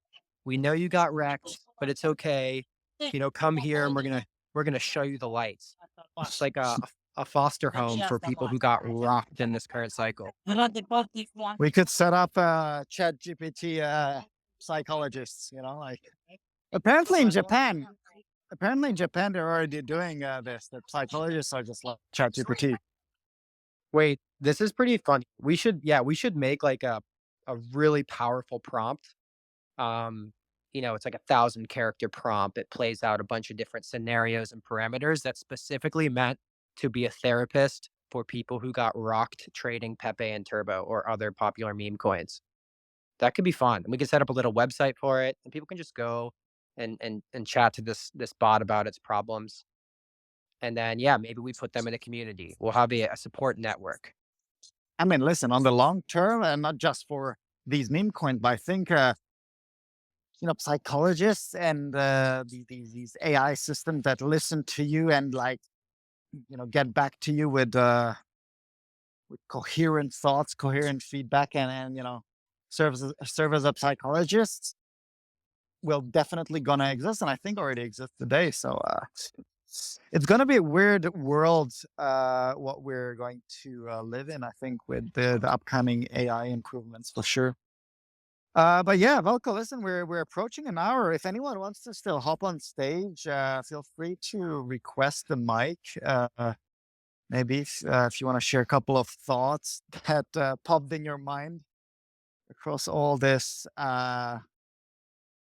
we know you got wrecked, but it's okay. Come here and we're gonna show you the lights. It's like a foster home for people who got rocked in this current cycle. we could set up Chat GPT psychologists. Like apparently in Japan, they're already doing this. The psychologists are just like Chat GPT. Wait, this is pretty funny. We should make like a really powerful prompt. It's like 1,000 character prompt. It plays out a bunch of different scenarios and parameters that's specifically meant to be a therapist for people who got rocked trading Pepe and Turbo or other popular meme coins. That could be fun. And we could set up a little website for it, and people can just go and chat to this bot about its problems. And then yeah, maybe we put them in a community. We'll have a support network. I mean, listen, on the long term, and not just for these meme coins, but I think psychologists and these AI systems that listen to you and like get back to you with coherent thoughts, coherent feedback, and serve as a psychologist will definitely gonna exist, and I think already exists today. So it's gonna be a weird world what we're going to live in. I think with the upcoming AI improvements for sure. But yeah, Velko, listen, we're approaching an hour. If anyone wants to still hop on stage, feel free to request the mic. Maybe if you want to share a couple of thoughts that popped in your mind across all this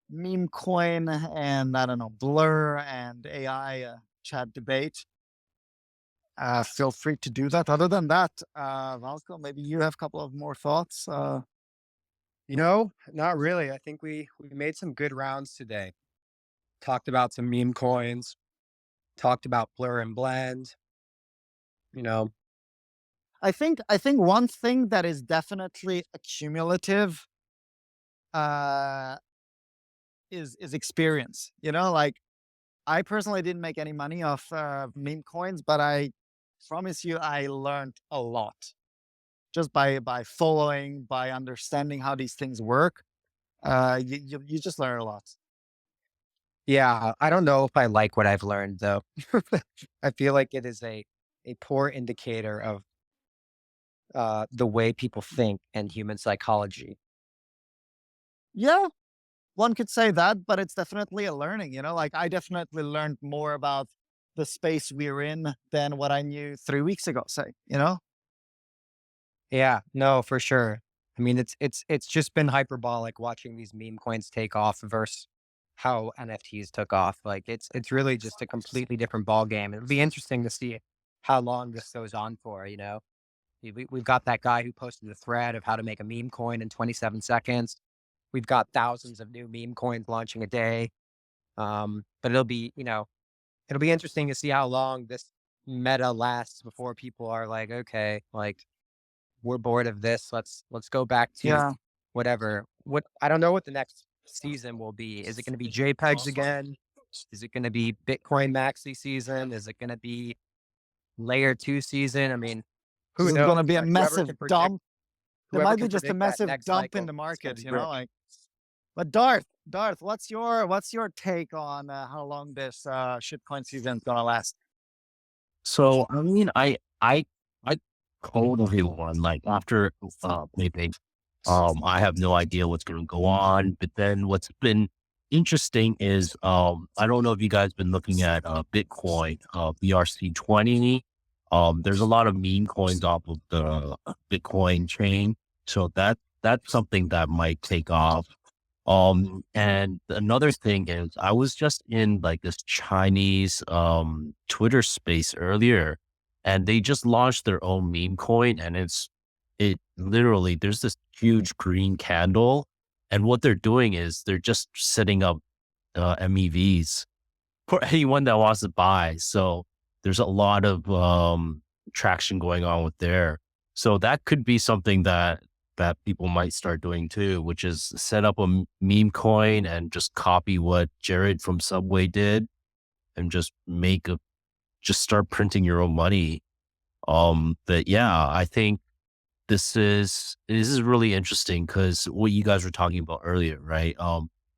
meme coin and I don't know, Blur and AI chat debate, feel free to do that. Other than that, Valko, maybe you have a couple of more thoughts. Not really. I think we made some good rounds today. Talked about some meme coins, talked about Blur and Blend, you know. I think one thing that is definitely accumulative uh, is experience. Like I personally didn't make any money off meme coins, but I promise you, I learned a lot just by following, by understanding how these things work. You just learn a lot. Yeah, I don't know if I like what I've learned though. I feel like it is a poor indicator of the way people think and human psychology. Yeah, one could say that, but it's definitely a learning. Like I definitely learned more about the space we're in than what I knew 3 weeks ago. Say, Yeah, no, for sure. I mean, it's just been hyperbolic watching these meme coins take off versus how NFTs took off. Like it's really just a completely different ball game. It'll be interesting to see how long this goes on for. We've got that guy who posted the thread of how to make a meme coin in 27 seconds. We've got thousands of new meme coins launching a day. But it'll be interesting to see how long this meta lasts before people are like, okay, like we're bored of this. Let's go back to Yeah. whatever. What I don't know what the next season will be. Is it going to be JPEGs again? Is it going to be Bitcoin Maxi season? Is it going to be Layer 2 season? I mean, This who is going to knows? be a But massive dump. There whoever might be can just a predict that massive next dump in cycle the is going to market, be you know, rich. like, but Darth, what's your take on how long this shitcoin season is going to last? So I mean, I told everyone like after maybe I have no idea what's going to go on. But then what's been interesting is I don't know if you guys been looking at Bitcoin BRC20. There's a lot of meme coins off of the Bitcoin chain, so that's something that might take off. And another thing is I was just in like this Chinese Twitter space earlier, and they just launched their own meme coin, and it literally there's this huge green candle, and what they're doing is they're just setting up MEVs for anyone that wants to buy. So there's a lot of traction going on with there. So that could be something that people might start doing too, which is set up a meme coin and just copy what Jared from Subway did and just just start printing your own money. But yeah, I think this is really interesting because what you guys were talking about earlier, right?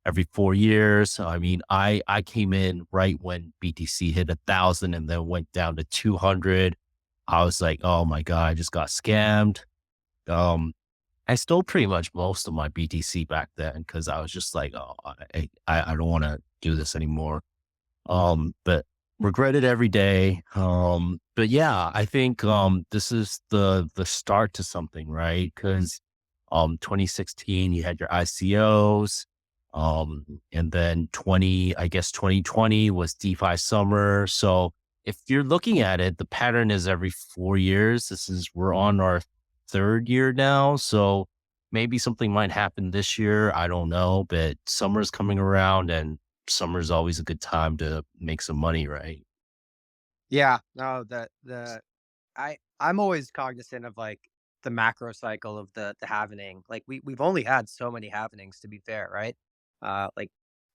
Every 4 years, I mean, I came in right when BTC hit 1,000 and then went down to 200. I was like, oh my god, I just got scammed. Um, I stole pretty much most of my BTC back then because I was just like, oh, I don't want to do this anymore. But regret it every day. But yeah, I think this is the start to something, right? Because 2016 you had your ICOs, and then 2020 was DeFi summer. So if you're looking at it, the pattern is every 4 years. We're on our third year now, so maybe something might happen this year. I don't know, but summer's coming around and summer's always a good time to make some money, right? Yeah, no, I'm always cognizant of like the macro cycle of the halvening. Like we've only had so many halvenings to be fair, right? Like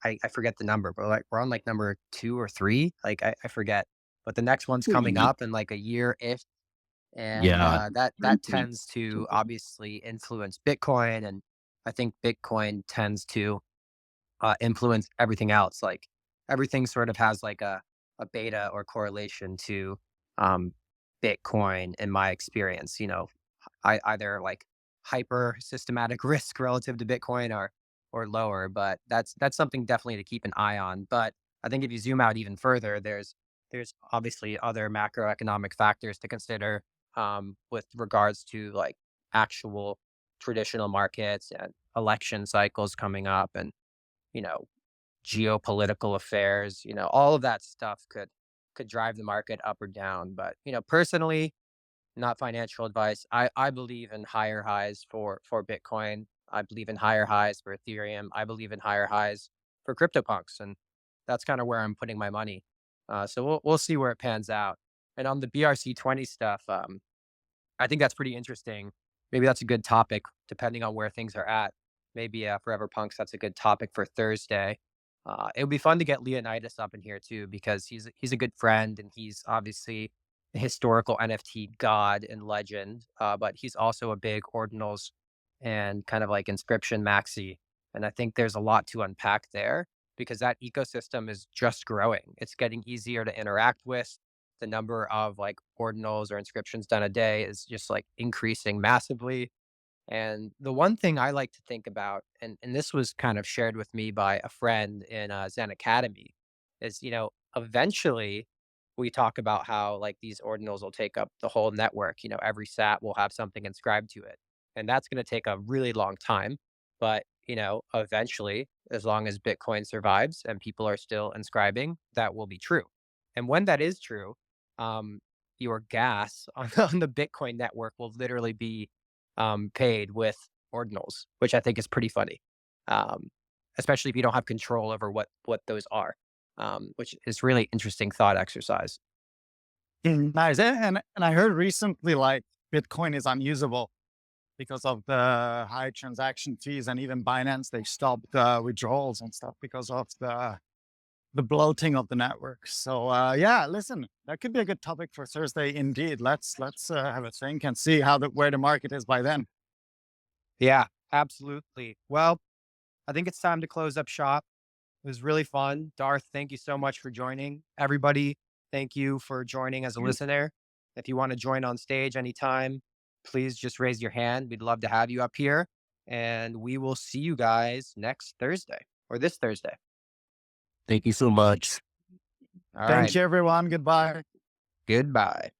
I forget the number, but like we're on like number 2 or 3. Like I forget. But the next one's coming Mhm. up in like a year ish. And Yeah. that tends to obviously influence Bitcoin. And I think Bitcoin tends to influence everything else. Like everything sort of has like a beta or correlation to um, Bitcoin in my experience. I either like hyper systematic risk relative to Bitcoin or lower, but that's something definitely to keep an eye on. But I think if you zoom out even further, there's obviously other macroeconomic factors to consider with regards to like actual traditional markets and election cycles coming up and you know, geopolitical affairs, all of that stuff could drive the market up or down. But, personally, not financial advice. I believe in higher highs for Bitcoin. I believe in higher highs for Ethereum. I believe in higher highs for CryptoPunks. And that's kind of where I'm putting my money. So we'll see where it pans out. And on the BRC20 stuff, I think that's pretty interesting. Maybe that's a good topic depending on where things are at. Maybe Forever Punks, that's a good topic for Thursday. It would be fun to get Leonidas up in here too because he's a good friend and he's obviously a historical NFT god and legend. But he's also a big ordinals and kind of like inscription maxi. And I think there's a lot to unpack there because that ecosystem is just growing. It's getting easier to interact with. The number of like ordinals or inscriptions done a day is just like increasing massively. And the one thing I like to think about, and this was kind of shared with me by a friend in Zen Academy, is eventually we talk about how like these ordinals will take up the whole network. Every sat will have something inscribed to it, and that's going to take a really long time. But eventually, as long as Bitcoin survives and people are still inscribing, that will be true. And when that is true, um, your gas on the Bitcoin network will literally be paid with ordinals, which I think is pretty funny, um, especially if you don't have control over what those are, which is really interesting thought exercise. Nice. And I heard recently like Bitcoin is unusable. because of the high transaction fees, and even Binance, they stopped withdrawals and stuff because of the bloating of the network. So yeah, listen, that could be a good topic for Thursday indeed. Let's have a think and see where the market is by then. Yeah, absolutely. Well, I think it's time to close up shop. It was really fun. Darth, thank you so much for joining. Everybody, thank you for joining as a listener. If you want to join on stage anytime, please just raise your hand. We'd love to have you up here. And we will see you guys next Thursday or this Thursday. Thank you so much. All Thank right. you, everyone. Goodbye. Goodbye.